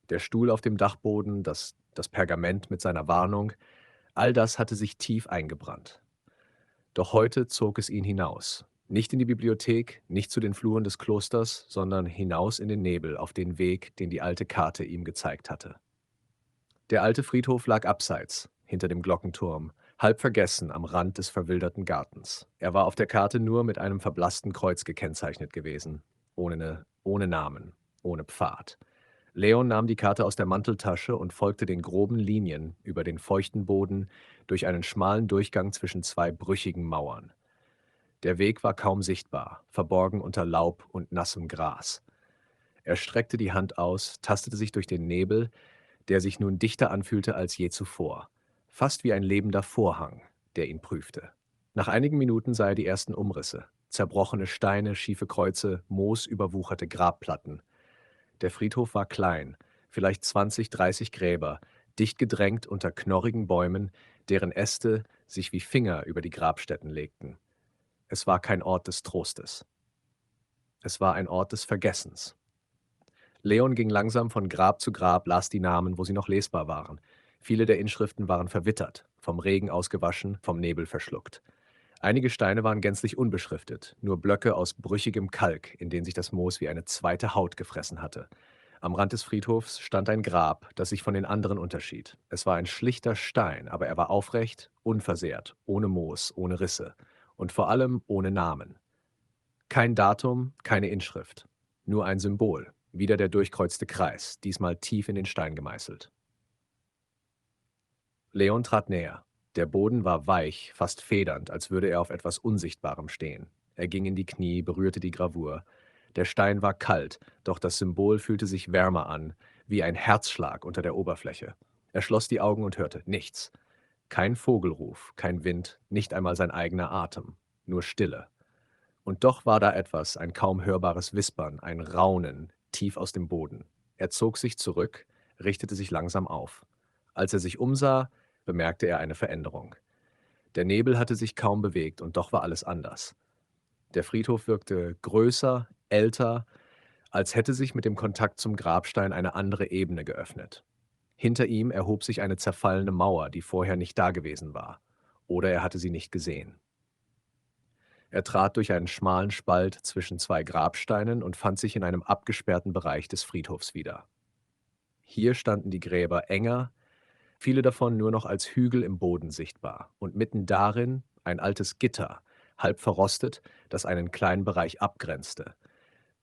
Der Stuhl auf dem Dachboden, das Pergament mit seiner Warnung, all das hatte sich tief eingebrannt. Doch heute zog es ihn hinaus. Nicht in die Bibliothek, nicht zu den Fluren des Klosters, sondern hinaus in den Nebel auf den Weg, den die alte Karte ihm gezeigt hatte. Der alte Friedhof lag abseits, hinter dem Glockenturm, halb vergessen am Rand des verwilderten Gartens. Er war auf der Karte nur mit einem verblassten Kreuz gekennzeichnet gewesen, ohne Namen, ohne Pfad. Leon nahm die Karte aus der Manteltasche und folgte den groben Linien über den feuchten Boden durch einen schmalen Durchgang zwischen zwei brüchigen Mauern. Der Weg war kaum sichtbar, verborgen unter Laub und nassem Gras. Er streckte die Hand aus, tastete sich durch den Nebel, der sich nun dichter anfühlte als je zuvor, fast wie ein lebender Vorhang, der ihn prüfte. Nach einigen Minuten sah er die ersten Umrisse, zerbrochene Steine, schiefe Kreuze, moosüberwucherte Grabplatten. Der Friedhof war klein, vielleicht 20, 30 Gräber, dicht gedrängt unter knorrigen Bäumen, deren Äste sich wie Finger über die Grabstätten legten. Es war kein Ort des Trostes. Es war ein Ort des Vergessens. Leon ging langsam von Grab zu Grab, las die Namen, wo sie noch lesbar waren. Viele der Inschriften waren verwittert, vom Regen ausgewaschen, vom Nebel verschluckt. Einige Steine waren gänzlich unbeschriftet, nur Blöcke aus brüchigem Kalk, in denen sich das Moos wie eine zweite Haut gefressen hatte. Am Rand des Friedhofs stand ein Grab, das sich von den anderen unterschied. Es war ein schlichter Stein, aber er war aufrecht, unversehrt, ohne Moos, ohne Risse und vor allem ohne Namen. Kein Datum, keine Inschrift, nur ein Symbol, wieder der durchkreuzte Kreis, diesmal tief in den Stein gemeißelt. Leon trat näher. Der Boden war weich, fast federnd, als würde er auf etwas Unsichtbarem stehen. Er ging in die Knie, berührte die Gravur. Der Stein war kalt, doch das Symbol fühlte sich wärmer an, wie ein Herzschlag unter der Oberfläche. Er schloss die Augen und hörte nichts. Kein Vogelruf, kein Wind, nicht einmal sein eigener Atem, nur Stille. Und doch war da etwas, ein kaum hörbares Wispern, ein Raunen, tief aus dem Boden. Er zog sich zurück, richtete sich langsam auf. Als er sich umsah, bemerkte er eine Veränderung. Der Nebel hatte sich kaum bewegt und doch war alles anders. Der Friedhof wirkte größer, älter, als hätte sich mit dem Kontakt zum Grabstein eine andere Ebene geöffnet. Hinter ihm erhob sich eine zerfallene Mauer, die vorher nicht dagewesen war. Oder er hatte sie nicht gesehen. Er trat durch einen schmalen Spalt zwischen zwei Grabsteinen und fand sich in einem abgesperrten Bereich des Friedhofs wieder. Hier standen die Gräber enger, viele davon nur noch als Hügel im Boden sichtbar, und mitten darin ein altes Gitter, halb verrostet, das einen kleinen Bereich abgrenzte.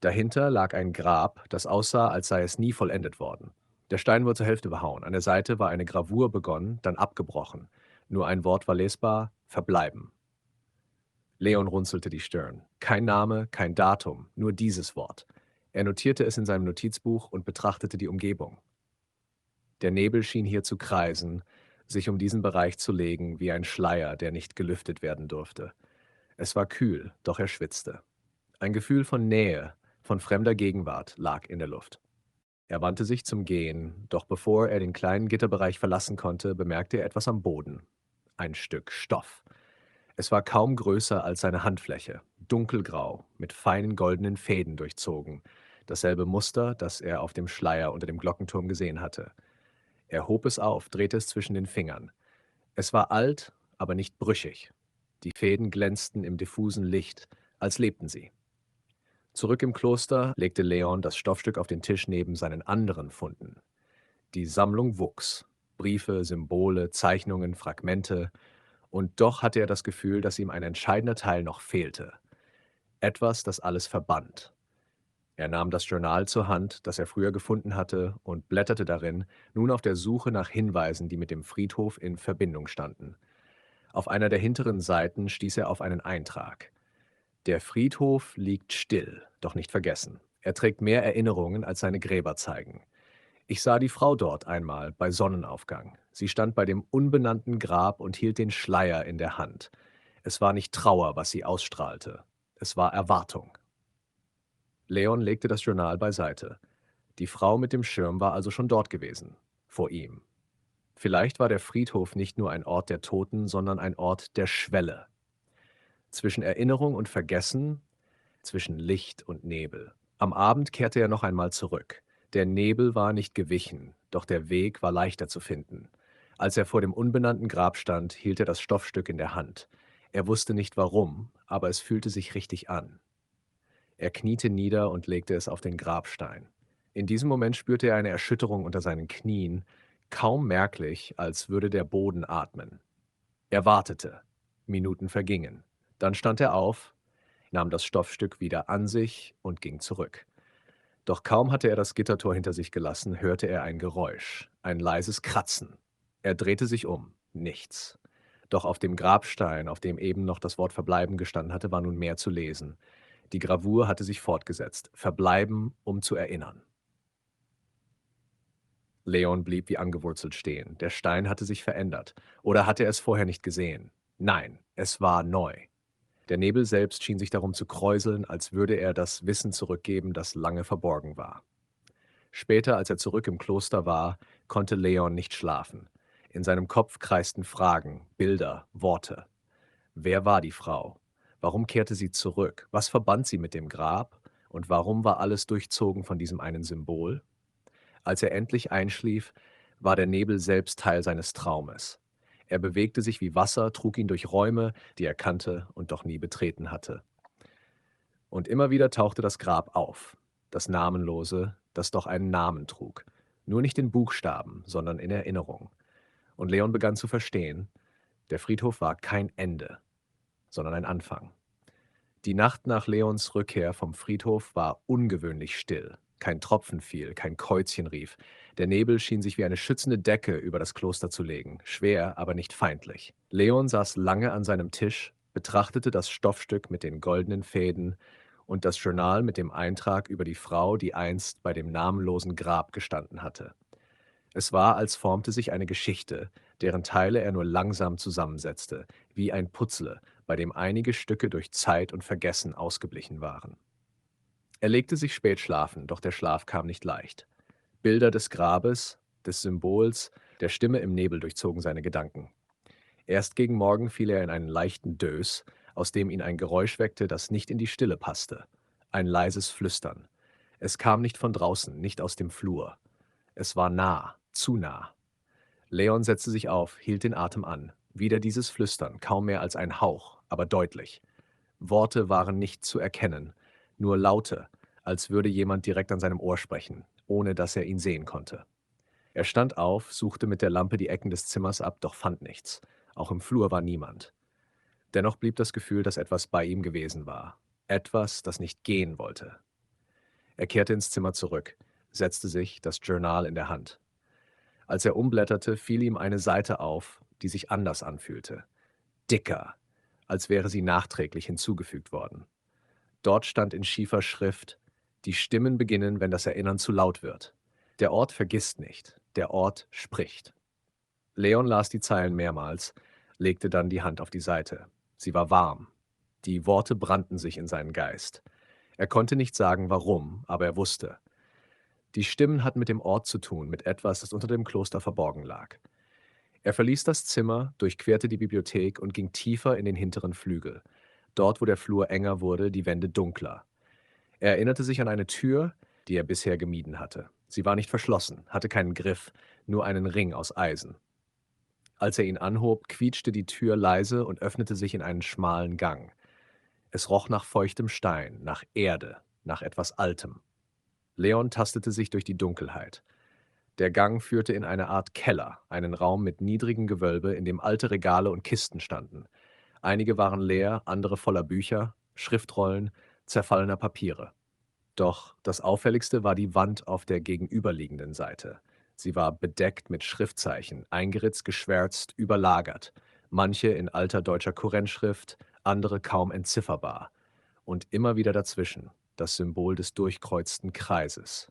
Dahinter lag ein Grab, das aussah, als sei es nie vollendet worden. Der Stein war zur Hälfte behauen, an der Seite war eine Gravur begonnen, dann abgebrochen. Nur ein Wort war lesbar: Verbleiben. Leon runzelte die Stirn. Kein Name, kein Datum, nur dieses Wort. Er notierte es in seinem Notizbuch und betrachtete die Umgebung. Der Nebel schien hier zu kreisen, sich um diesen Bereich zu legen, wie ein Schleier, der nicht gelüftet werden durfte. Es war kühl, doch er schwitzte. Ein Gefühl von Nähe, von fremder Gegenwart lag in der Luft. Er wandte sich zum Gehen, doch bevor er den kleinen Gitterbereich verlassen konnte, bemerkte er etwas am Boden. Ein Stück Stoff. Es war kaum größer als seine Handfläche, dunkelgrau, mit feinen goldenen Fäden durchzogen, dasselbe Muster, das er auf dem Schleier unter dem Glockenturm gesehen hatte. Er hob es auf, drehte es zwischen den Fingern. Es war alt, aber nicht brüchig. Die Fäden glänzten im diffusen Licht, als lebten sie. Zurück im Kloster legte Leon das Stoffstück auf den Tisch neben seinen anderen Funden. Die Sammlung wuchs. Briefe, Symbole, Zeichnungen, Fragmente. Und doch hatte er das Gefühl, dass ihm ein entscheidender Teil noch fehlte. Etwas, das alles verband. Er nahm das Journal zur Hand, das er früher gefunden hatte, und blätterte darin, nun auf der Suche nach Hinweisen, die mit dem Friedhof in Verbindung standen. Auf einer der hinteren Seiten stieß er auf einen Eintrag. Der Friedhof liegt still, doch nicht vergessen. Er trägt mehr Erinnerungen, als seine Gräber zeigen. Ich sah die Frau dort einmal bei Sonnenaufgang. Sie stand bei dem unbenannten Grab und hielt den Schleier in der Hand. Es war nicht Trauer, was sie ausstrahlte. Es war Erwartung. Leon legte das Journal beiseite. Die Frau mit dem Schirm war also schon dort gewesen, vor ihm. Vielleicht war der Friedhof nicht nur ein Ort der Toten, sondern ein Ort der Schwelle. Zwischen Erinnerung und Vergessen, zwischen Licht und Nebel. Am Abend kehrte er noch einmal zurück. Der Nebel war nicht gewichen, doch der Weg war leichter zu finden. Als er vor dem unbenannten Grab stand, hielt er das Stoffstück in der Hand. Er wusste nicht warum, aber es fühlte sich richtig an. Er kniete nieder und legte es auf den Grabstein. In diesem Moment spürte er eine Erschütterung unter seinen Knien, kaum merklich, als würde der Boden atmen. Er wartete. Minuten vergingen. Dann stand er auf, nahm das Stoffstück wieder an sich und ging zurück. Doch kaum hatte er das Gittertor hinter sich gelassen, hörte er ein Geräusch, ein leises Kratzen. Er drehte sich um. Nichts. Doch auf dem Grabstein, auf dem eben noch das Wort Verbleiben gestanden hatte, war nun mehr zu lesen. Die Gravur hatte sich fortgesetzt. Verbleiben, um zu erinnern. Leon blieb wie angewurzelt stehen. Der Stein hatte sich verändert. Oder hatte er es vorher nicht gesehen? Nein, es war neu. Der Nebel selbst schien sich darum zu kräuseln, als würde er das Wissen zurückgeben, das lange verborgen war. Später, als er zurück im Kloster war, konnte Leon nicht schlafen. In seinem Kopf kreisten Fragen, Bilder, Worte. Wer war die Frau? Warum kehrte sie zurück? Was verband sie mit dem Grab? Und warum war alles durchzogen von diesem einen Symbol? Als er endlich einschlief, war der Nebel selbst Teil seines Traumes. Er bewegte sich wie Wasser, trug ihn durch Räume, die er kannte und doch nie betreten hatte. Und immer wieder tauchte das Grab auf, das Namenlose, das doch einen Namen trug. Nur nicht in Buchstaben, sondern in Erinnerung. Und Leon begann zu verstehen, der Friedhof war kein Ende, sondern ein Anfang. Die Nacht nach Leons Rückkehr vom Friedhof war ungewöhnlich still. Kein Tropfen fiel, kein Käuzchen rief. Der Nebel schien sich wie eine schützende Decke über das Kloster zu legen, schwer, aber nicht feindlich. Leon saß lange an seinem Tisch, betrachtete das Stoffstück mit den goldenen Fäden und das Journal mit dem Eintrag über die Frau, die einst bei dem namenlosen Grab gestanden hatte. Es war, als formte sich eine Geschichte, deren Teile er nur langsam zusammensetzte, wie ein Puzzle, bei dem einige Stücke durch Zeit und Vergessen ausgeblichen waren. Er legte sich spät schlafen, doch der Schlaf kam nicht leicht. Bilder des Grabes, des Symbols, der Stimme im Nebel durchzogen seine Gedanken. Erst gegen Morgen fiel er in einen leichten Dös, aus dem ihn ein Geräusch weckte, das nicht in die Stille passte. Ein leises Flüstern. Es kam nicht von draußen, nicht aus dem Flur. Es war nah, zu nah. Leon setzte sich auf, hielt den Atem an. Wieder dieses Flüstern, kaum mehr als ein Hauch, aber deutlich. Worte waren nicht zu erkennen, nur Laute, als würde jemand direkt an seinem Ohr sprechen, ohne dass er ihn sehen konnte. Er stand auf, suchte mit der Lampe die Ecken des Zimmers ab, doch fand nichts. Auch im Flur war niemand. Dennoch blieb das Gefühl, dass etwas bei ihm gewesen war. Etwas, das nicht gehen wollte. Er kehrte ins Zimmer zurück, setzte sich, das Journal in der Hand. Als er umblätterte, fiel ihm eine Seite auf, die sich anders anfühlte. Dicker, als wäre sie nachträglich hinzugefügt worden. Dort stand in schiefer Schrift: Die Stimmen beginnen, wenn das Erinnern zu laut wird. Der Ort vergisst nicht, der Ort spricht. Leon las die Zeilen mehrmals, legte dann die Hand auf die Seite. Sie war warm. Die Worte brannten sich in seinen Geist. Er konnte nicht sagen, warum, aber er wusste. Die Stimmen hatten mit dem Ort zu tun, mit etwas, das unter dem Kloster verborgen lag. Er verließ das Zimmer, durchquerte die Bibliothek und ging tiefer in den hinteren Flügel. Dort, wo der Flur enger wurde, die Wände dunkler. Er erinnerte sich an eine Tür, die er bisher gemieden hatte. Sie war nicht verschlossen, hatte keinen Griff, nur einen Ring aus Eisen. Als er ihn anhob, quietschte die Tür leise und öffnete sich in einen schmalen Gang. Es roch nach feuchtem Stein, nach Erde, nach etwas Altem. Leon tastete sich durch die Dunkelheit. Der Gang führte in eine Art Keller, einen Raum mit niedrigem Gewölbe, in dem alte Regale und Kisten standen. Einige waren leer, andere voller Bücher, Schriftrollen, zerfallener Papiere. Doch das Auffälligste war die Wand auf der gegenüberliegenden Seite. Sie war bedeckt mit Schriftzeichen, eingeritzt, geschwärzt, überlagert, manche in alter deutscher Kurrentschrift, andere kaum entzifferbar. Und immer wieder dazwischen das Symbol des durchkreuzten Kreises.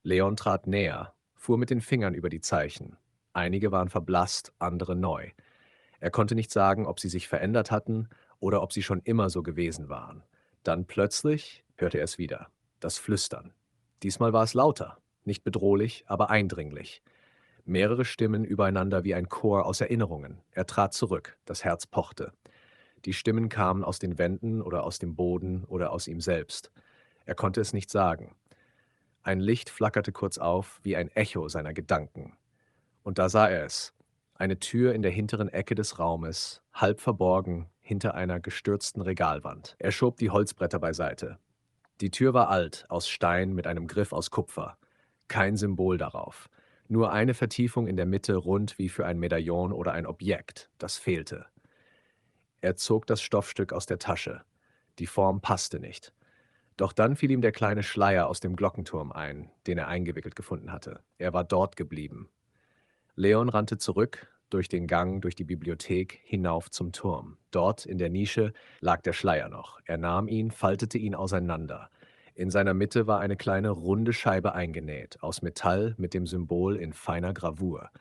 Leon trat näher, fuhr mit den Fingern über die Zeichen. Einige waren verblasst, andere neu. Er konnte nicht sagen, ob sie sich verändert hatten oder ob sie schon immer so gewesen waren. Dann plötzlich hörte er es wieder, das Flüstern. Diesmal war es lauter, nicht bedrohlich, aber eindringlich. Mehrere Stimmen übereinander wie ein Chor aus Erinnerungen. Er trat zurück, das Herz pochte. Die Stimmen kamen aus den Wänden oder aus dem Boden oder aus ihm selbst. Er konnte es nicht sagen. Ein Licht flackerte kurz auf, wie ein Echo seiner Gedanken. Und da sah er es. Eine Tür in der hinteren Ecke des Raumes, halb verborgen hinter einer gestürzten Regalwand. Er schob die Holzbretter beiseite. Die Tür war alt, aus Stein mit einem Griff aus Kupfer. Kein Symbol darauf. Nur eine Vertiefung in der Mitte, rund wie für ein Medaillon oder ein Objekt, das fehlte. Er zog das Stoffstück aus der Tasche. Die Form passte nicht. Doch dann fiel ihm der kleine Schleier aus dem Glockenturm ein, den er eingewickelt gefunden hatte. Er war dort geblieben. Leon rannte zurück, durch den Gang, durch die Bibliothek, hinauf zum Turm. Dort, in der Nische, lag der Schleier noch. Er nahm ihn, faltete ihn auseinander. In seiner Mitte war eine kleine, runde Scheibe eingenäht, aus Metall mit dem Symbol in feiner Gravur.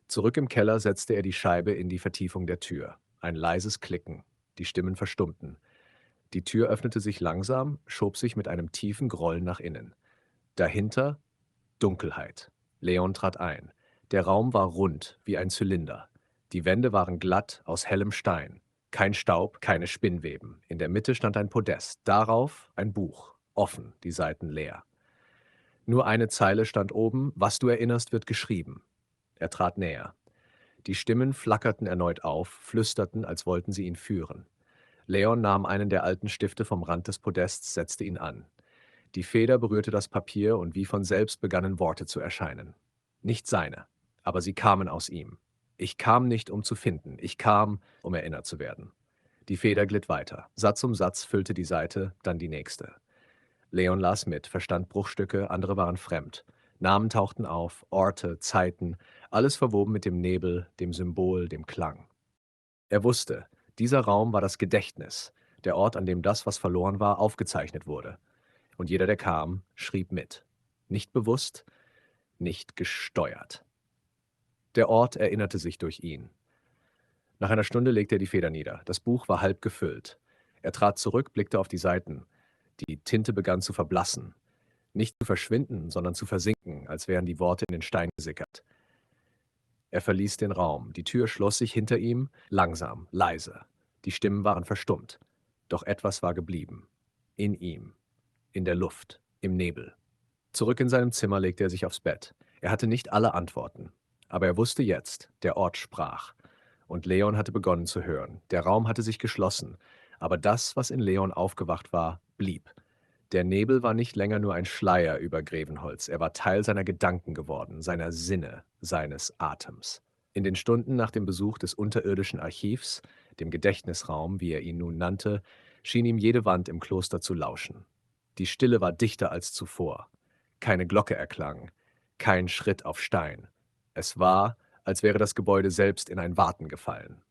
Zurück im Keller setzte er die Scheibe in die Vertiefung der Tür. Ein leises Klicken. Die Stimmen verstummten. Die Tür öffnete sich langsam, schob sich mit einem tiefen Grollen nach innen. Dahinter Dunkelheit. Leon trat ein. Der Raum war rund wie ein Zylinder. Die Wände waren glatt aus hellem Stein. Kein Staub, keine Spinnweben. In der Mitte stand ein Podest. Darauf ein Buch. Offen, die Seiten leer. Nur eine Zeile stand oben: Was du erinnerst, wird geschrieben. Er trat näher. Die Stimmen flackerten erneut auf, flüsterten, als wollten sie ihn führen. Leon nahm einen der alten Stifte vom Rand des Podests, setzte ihn an. Die Feder berührte das Papier und wie von selbst begannen Worte zu erscheinen. Nicht seine, aber sie kamen aus ihm. Ich kam nicht, um zu finden, ich kam, um erinnert zu werden. Die Feder glitt weiter. Satz um Satz füllte die Seite, dann die nächste. Leon las mit, verstand Bruchstücke, andere waren fremd. Namen tauchten auf, Orte, Zeiten, alles verwoben mit dem Nebel, dem Symbol, dem Klang. Er wusste, dieser Raum war das Gedächtnis, der Ort, an dem das, was verloren war, aufgezeichnet wurde. Und jeder, der kam, schrieb mit. Nicht bewusst, nicht gesteuert. Der Ort erinnerte sich durch ihn. Nach einer Stunde legte er die Feder nieder. Das Buch war halb gefüllt. Er trat zurück, blickte auf die Seiten. Die Tinte begann zu verblassen. Nicht zu verschwinden, sondern zu versinken, als wären die Worte in den Stein gesickert. Er verließ den Raum. Die Tür schloss sich hinter ihm, langsam, leise. Die Stimmen waren verstummt. Doch etwas war geblieben. In ihm. In der Luft. Im Nebel. Zurück in seinem Zimmer legte er sich aufs Bett. Er hatte nicht alle Antworten. Aber er wusste jetzt, der Ort sprach. Und Leon hatte begonnen zu hören. Der Raum hatte sich geschlossen. Aber das, was in Leon aufgewacht war, blieb. Der Nebel war nicht länger nur ein Schleier über Grevenholz. Er war Teil seiner Gedanken geworden, seiner Sinne, seines Atems. In den Stunden nach dem Besuch des unterirdischen Archivs, dem Gedächtnisraum, wie er ihn nun nannte, schien ihm jede Wand im Kloster zu lauschen. Die Stille war dichter als zuvor. Keine Glocke erklang, kein Schritt auf Stein. Es war, als wäre das Gebäude selbst in ein Warten gefallen.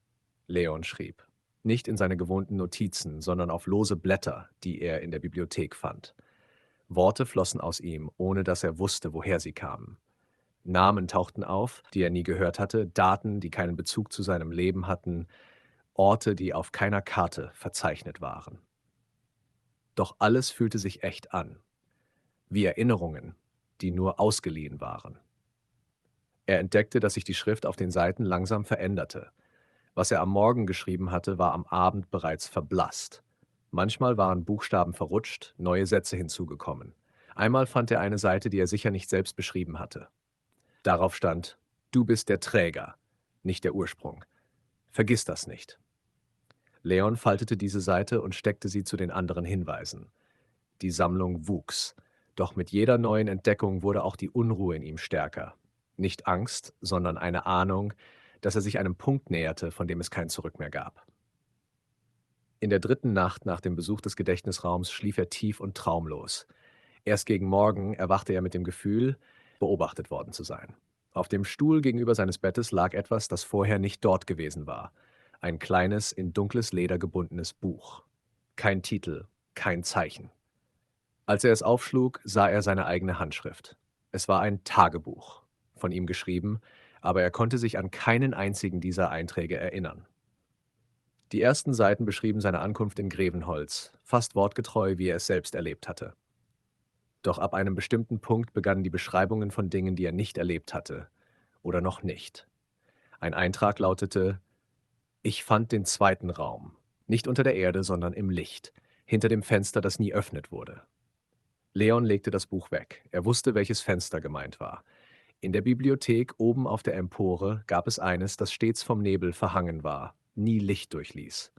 Leon schrieb. Nicht in seine gewohnten Notizen, sondern auf lose Blätter, die er in der Bibliothek fand. Worte flossen aus ihm, ohne dass er wusste, woher sie kamen. Namen tauchten auf, die er nie gehört hatte, Daten, die keinen Bezug zu seinem Leben hatten, Orte, die auf keiner Karte verzeichnet waren. Doch alles fühlte sich echt an, wie Erinnerungen, die nur ausgeliehen waren. Er entdeckte, dass sich die Schrift auf den Seiten langsam veränderte. Was er am Morgen geschrieben hatte, war am Abend bereits verblasst. Manchmal waren Buchstaben verrutscht, neue Sätze hinzugekommen. Einmal fand er eine Seite, die er sicher nicht selbst beschrieben hatte. Darauf stand: Du bist der Träger, nicht der Ursprung. Vergiss das nicht. Leon faltete diese Seite und steckte sie zu den anderen Hinweisen. Die Sammlung wuchs. Doch mit jeder neuen Entdeckung wurde auch die Unruhe in ihm stärker. Nicht Angst, sondern eine Ahnung, dass er sich einem Punkt näherte, von dem es kein Zurück mehr gab. In der dritten Nacht nach dem Besuch des Gedächtnisraums schlief er tief und traumlos. Erst gegen Morgen erwachte er mit dem Gefühl, beobachtet worden zu sein. Auf dem Stuhl gegenüber seines Bettes lag etwas, das vorher nicht dort gewesen war. Ein kleines, in dunkles Leder gebundenes Buch. Kein Titel, kein Zeichen. Als er es aufschlug, sah er seine eigene Handschrift. Es war ein Tagebuch, von ihm geschrieben, aber er konnte sich an keinen einzigen dieser Einträge erinnern. Die ersten Seiten beschrieben seine Ankunft in Grevenholz, fast wortgetreu, wie er es selbst erlebt hatte. Doch ab einem bestimmten Punkt begannen die Beschreibungen von Dingen, die er nicht erlebt hatte oder noch nicht. Ein Eintrag lautete: Ich fand den zweiten Raum, nicht unter der Erde, sondern im Licht, hinter dem Fenster, das nie öffnet wurde. Leon legte das Buch weg. Er wusste, welches Fenster gemeint war. In der Bibliothek oben auf der Empore gab es eines, das stets vom Nebel verhangen war, nie Licht durchließ.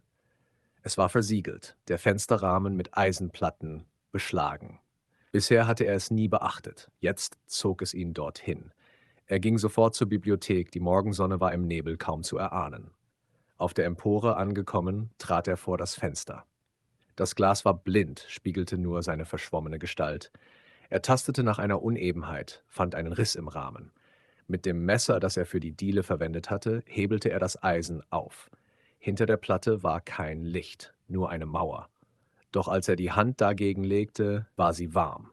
Es war versiegelt, der Fensterrahmen mit Eisenplatten beschlagen. Bisher hatte er es nie beachtet, jetzt zog es ihn dorthin. Er ging sofort zur Bibliothek, die Morgensonne war im Nebel kaum zu erahnen. Auf der Empore angekommen, trat er vor das Fenster. Das Glas war blind, spiegelte nur seine verschwommene Gestalt. Er tastete nach einer Unebenheit, fand einen Riss im Rahmen. Mit dem Messer, das er für die Diele verwendet hatte, hebelte er das Eisen auf. Hinter der Platte war kein Licht, nur eine Mauer. Doch als er die Hand dagegen legte, war sie warm.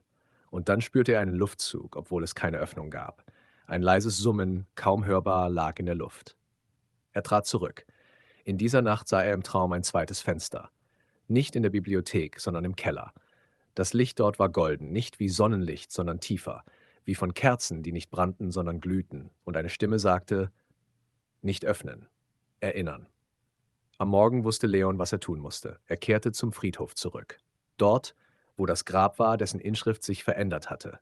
Und dann spürte er einen Luftzug, obwohl es keine Öffnung gab. Ein leises Summen, kaum hörbar, lag in der Luft. Er trat zurück. In dieser Nacht sah er im Traum ein zweites Fenster. Nicht in der Bibliothek, sondern im Keller. Das Licht dort war golden, nicht wie Sonnenlicht, sondern tiefer, wie von Kerzen, die nicht brannten, sondern glühten. Und eine Stimme sagte: Nicht öffnen, erinnern. Am Morgen wusste Leon, was er tun musste. Er kehrte zum Friedhof zurück. Dort, wo das Grab war, dessen Inschrift sich verändert hatte.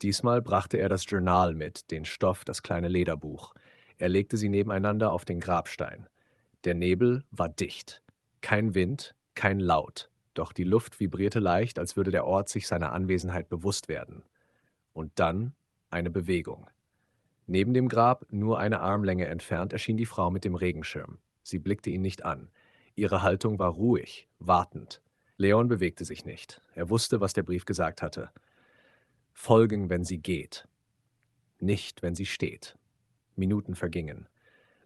Diesmal brachte er das Journal mit, den Stoff, das kleine Lederbuch. Er legte sie nebeneinander auf den Grabstein. Der Nebel war dicht. Kein Wind, kein Laut. Doch die Luft vibrierte leicht, als würde der Ort sich seiner Anwesenheit bewusst werden. Und dann eine Bewegung. Neben dem Grab, nur eine Armlänge entfernt, erschien die Frau mit dem Regenschirm. Sie blickte ihn nicht an. Ihre Haltung war ruhig, wartend. Leon bewegte sich nicht. Er wusste, was der Brief gesagt hatte. Folgen, wenn sie geht, nicht, wenn sie steht. Minuten vergingen.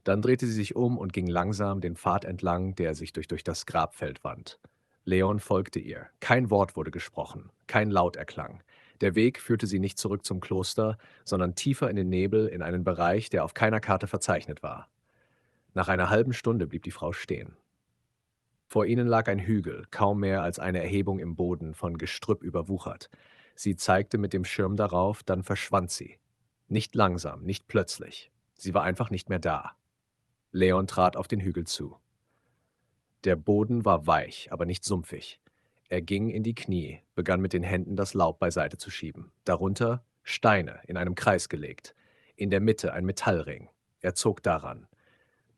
Dann drehte sie sich um und ging langsam den Pfad entlang, der sich durch das Grabfeld wand. Leon folgte ihr. Kein Wort wurde gesprochen, kein Laut erklang. Der Weg führte sie nicht zurück zum Kloster, sondern tiefer in den Nebel, in einen Bereich, der auf keiner Karte verzeichnet war. Nach einer halben Stunde blieb die Frau stehen. Vor ihnen lag ein Hügel, kaum mehr als eine Erhebung im Boden, von Gestrüpp überwuchert. Sie zeigte mit dem Schirm darauf, dann verschwand sie. Nicht langsam, nicht plötzlich. Sie war einfach nicht mehr da. Leon trat auf den Hügel zu. Der Boden war weich, aber nicht sumpfig. Er ging in die Knie, begann mit den Händen das Laub beiseite zu schieben. Darunter Steine in einem Kreis gelegt. In der Mitte ein Metallring. Er zog daran.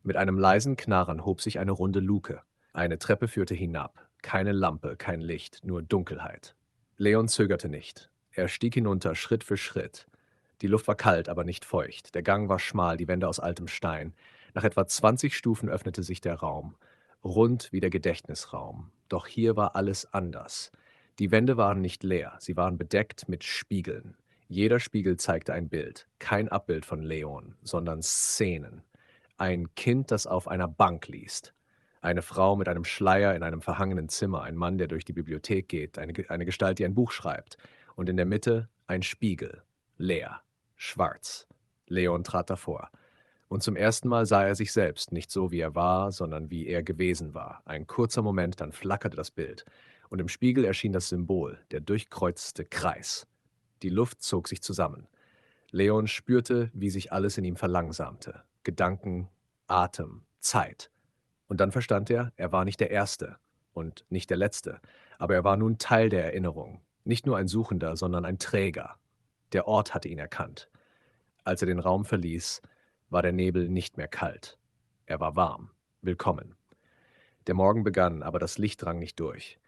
Mit einem leisen Knarren hob sich eine runde Luke. Eine Treppe führte hinab. Keine Lampe, kein Licht, nur Dunkelheit. Leon zögerte nicht. Er stieg hinunter, Schritt für Schritt. Die Luft war kalt, aber nicht feucht. Der Gang war schmal, die Wände aus altem Stein. Nach etwa 20 Stufen öffnete sich der Raum. Rund wie der Gedächtnisraum. Doch hier war alles anders. Die Wände waren nicht leer, sie waren bedeckt mit Spiegeln. Jeder Spiegel zeigte ein Bild. Kein Abbild von Leon, sondern Szenen. Ein Kind, das auf einer Bank liest. Eine Frau mit einem Schleier in einem verhangenen Zimmer, ein Mann, der durch die Bibliothek geht, eine Gestalt, die ein Buch schreibt. Und in der Mitte ein Spiegel. Leer. Schwarz. Leon trat davor. Und zum ersten Mal sah er sich selbst, nicht so wie er war, sondern wie er gewesen war. Ein kurzer Moment, dann flackerte das Bild. Und im Spiegel erschien das Symbol, der durchkreuzte Kreis. Die Luft zog sich zusammen. Leon spürte, wie sich alles in ihm verlangsamte. Gedanken, Atem, Zeit. Und dann verstand er war nicht der Erste und nicht der Letzte, aber er war nun Teil der Erinnerung. Nicht nur ein Suchender, sondern ein Träger. Der Ort hatte ihn erkannt. Als er den Raum verließ, war der Nebel nicht mehr kalt. Er war warm, willkommen. Der Morgen begann, aber das Licht drang nicht durch.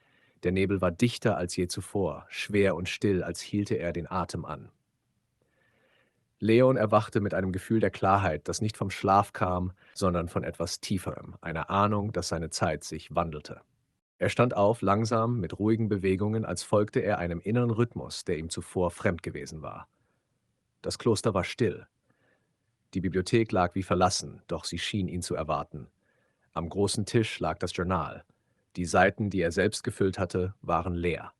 Der Nebel war dichter als je zuvor, schwer und still, als hielte er den Atem an. Leon erwachte mit einem Gefühl der Klarheit, das nicht vom Schlaf kam, sondern von etwas Tieferem, einer Ahnung, dass seine Zeit sich wandelte. Er stand auf, langsam, mit ruhigen Bewegungen, als folgte er einem inneren Rhythmus, der ihm zuvor fremd gewesen war. Das Kloster war still. Die Bibliothek lag wie verlassen, doch sie schien ihn zu erwarten. Am großen Tisch lag das Journal. Die Seiten, die er selbst gefüllt hatte, waren leer.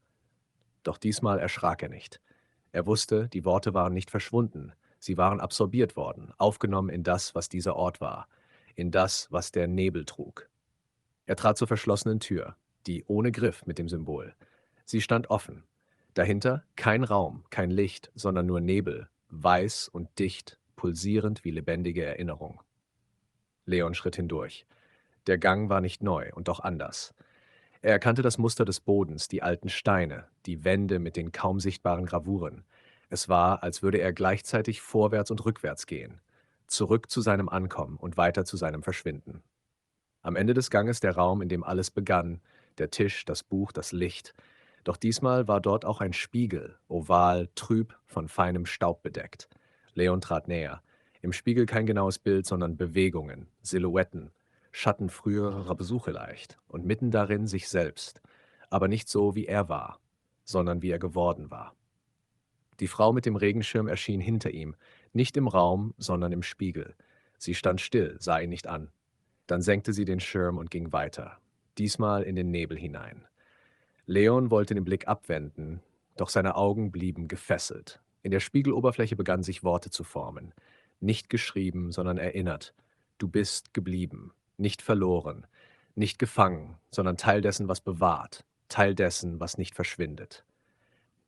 Doch diesmal erschrak er nicht. Er wusste, die Worte waren nicht verschwunden, sie waren absorbiert worden, aufgenommen in das, was dieser Ort war, in das, was der Nebel trug. Er trat zur verschlossenen Tür, die ohne Griff mit dem Symbol. Sie stand offen. Dahinter kein Raum, kein Licht, sondern nur Nebel, weiß und dicht, pulsierend wie lebendige Erinnerung. Leon schritt hindurch. Der Gang war nicht neu und doch anders. Er erkannte das Muster des Bodens, die alten Steine, die Wände mit den kaum sichtbaren Gravuren. Es war, als würde er gleichzeitig vorwärts und rückwärts gehen, zurück zu seinem Ankommen und weiter zu seinem Verschwinden. Am Ende des Ganges der Raum, in dem alles begann, der Tisch, das Buch, das Licht. Doch diesmal war dort auch ein Spiegel, oval, trüb, von feinem Staub bedeckt. Leon trat näher. Im Spiegel kein genaues Bild, sondern Bewegungen, Silhouetten, Schatten früherer Besuche leicht und mitten darin sich selbst, aber nicht so, wie er war, sondern wie er geworden war. Die Frau mit dem Regenschirm erschien hinter ihm, nicht im Raum, sondern im Spiegel. Sie stand still, sah ihn nicht an. Dann senkte sie den Schirm und ging weiter, diesmal in den Nebel hinein. Leon wollte den Blick abwenden, doch seine Augen blieben gefesselt. In der Spiegeloberfläche begannen sich Worte zu formen. Nicht geschrieben, sondern erinnert. Du bist geblieben, nicht verloren, nicht gefangen, sondern Teil dessen, was bewahrt, Teil dessen, was nicht verschwindet.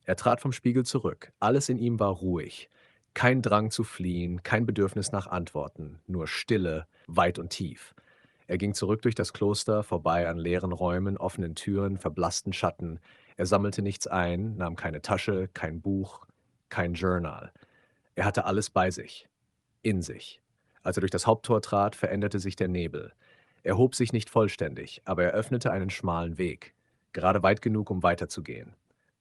Er trat vom Spiegel zurück. Alles in ihm war ruhig. Kein Drang zu fliehen, kein Bedürfnis nach Antworten, nur Stille, weit und tief. Er ging zurück durch das Kloster, vorbei an leeren Räumen, offenen Türen, verblassten Schatten. Er sammelte nichts ein, nahm keine Tasche, kein Buch, kein Journal. Er hatte alles bei sich, in sich. Als er durch das Haupttor trat, veränderte sich der Nebel. Er hob sich nicht vollständig, aber er öffnete einen schmalen Weg, gerade weit genug, um weiterzugehen.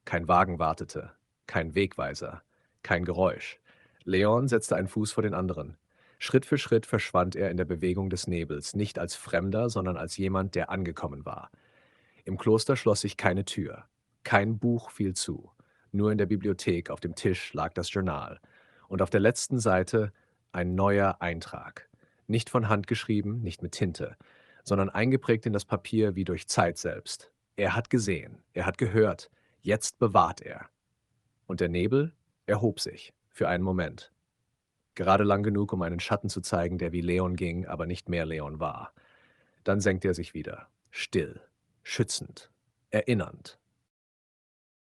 Kein Wagen wartete, kein Wegweiser, kein Geräusch. Leon setzte einen Fuß vor den anderen. Schritt für Schritt verschwand er in der Bewegung des Nebels, nicht als Fremder, sondern als jemand, der angekommen war. Im Kloster schloss sich keine Tür. Kein Buch fiel zu. Nur in der Bibliothek auf dem Tisch lag das Journal. Und auf der letzten Seite ein neuer Eintrag. Nicht von Hand geschrieben, nicht mit Tinte, sondern eingeprägt in das Papier wie durch Zeit selbst. Er hat gesehen, er hat gehört, jetzt bewahrt er. Und der Nebel erhob sich für einen Moment. Gerade lang genug, um einen Schatten zu zeigen, der wie Leon ging, aber nicht mehr Leon war. Dann senkte er sich wieder, still, schützend, erinnernd.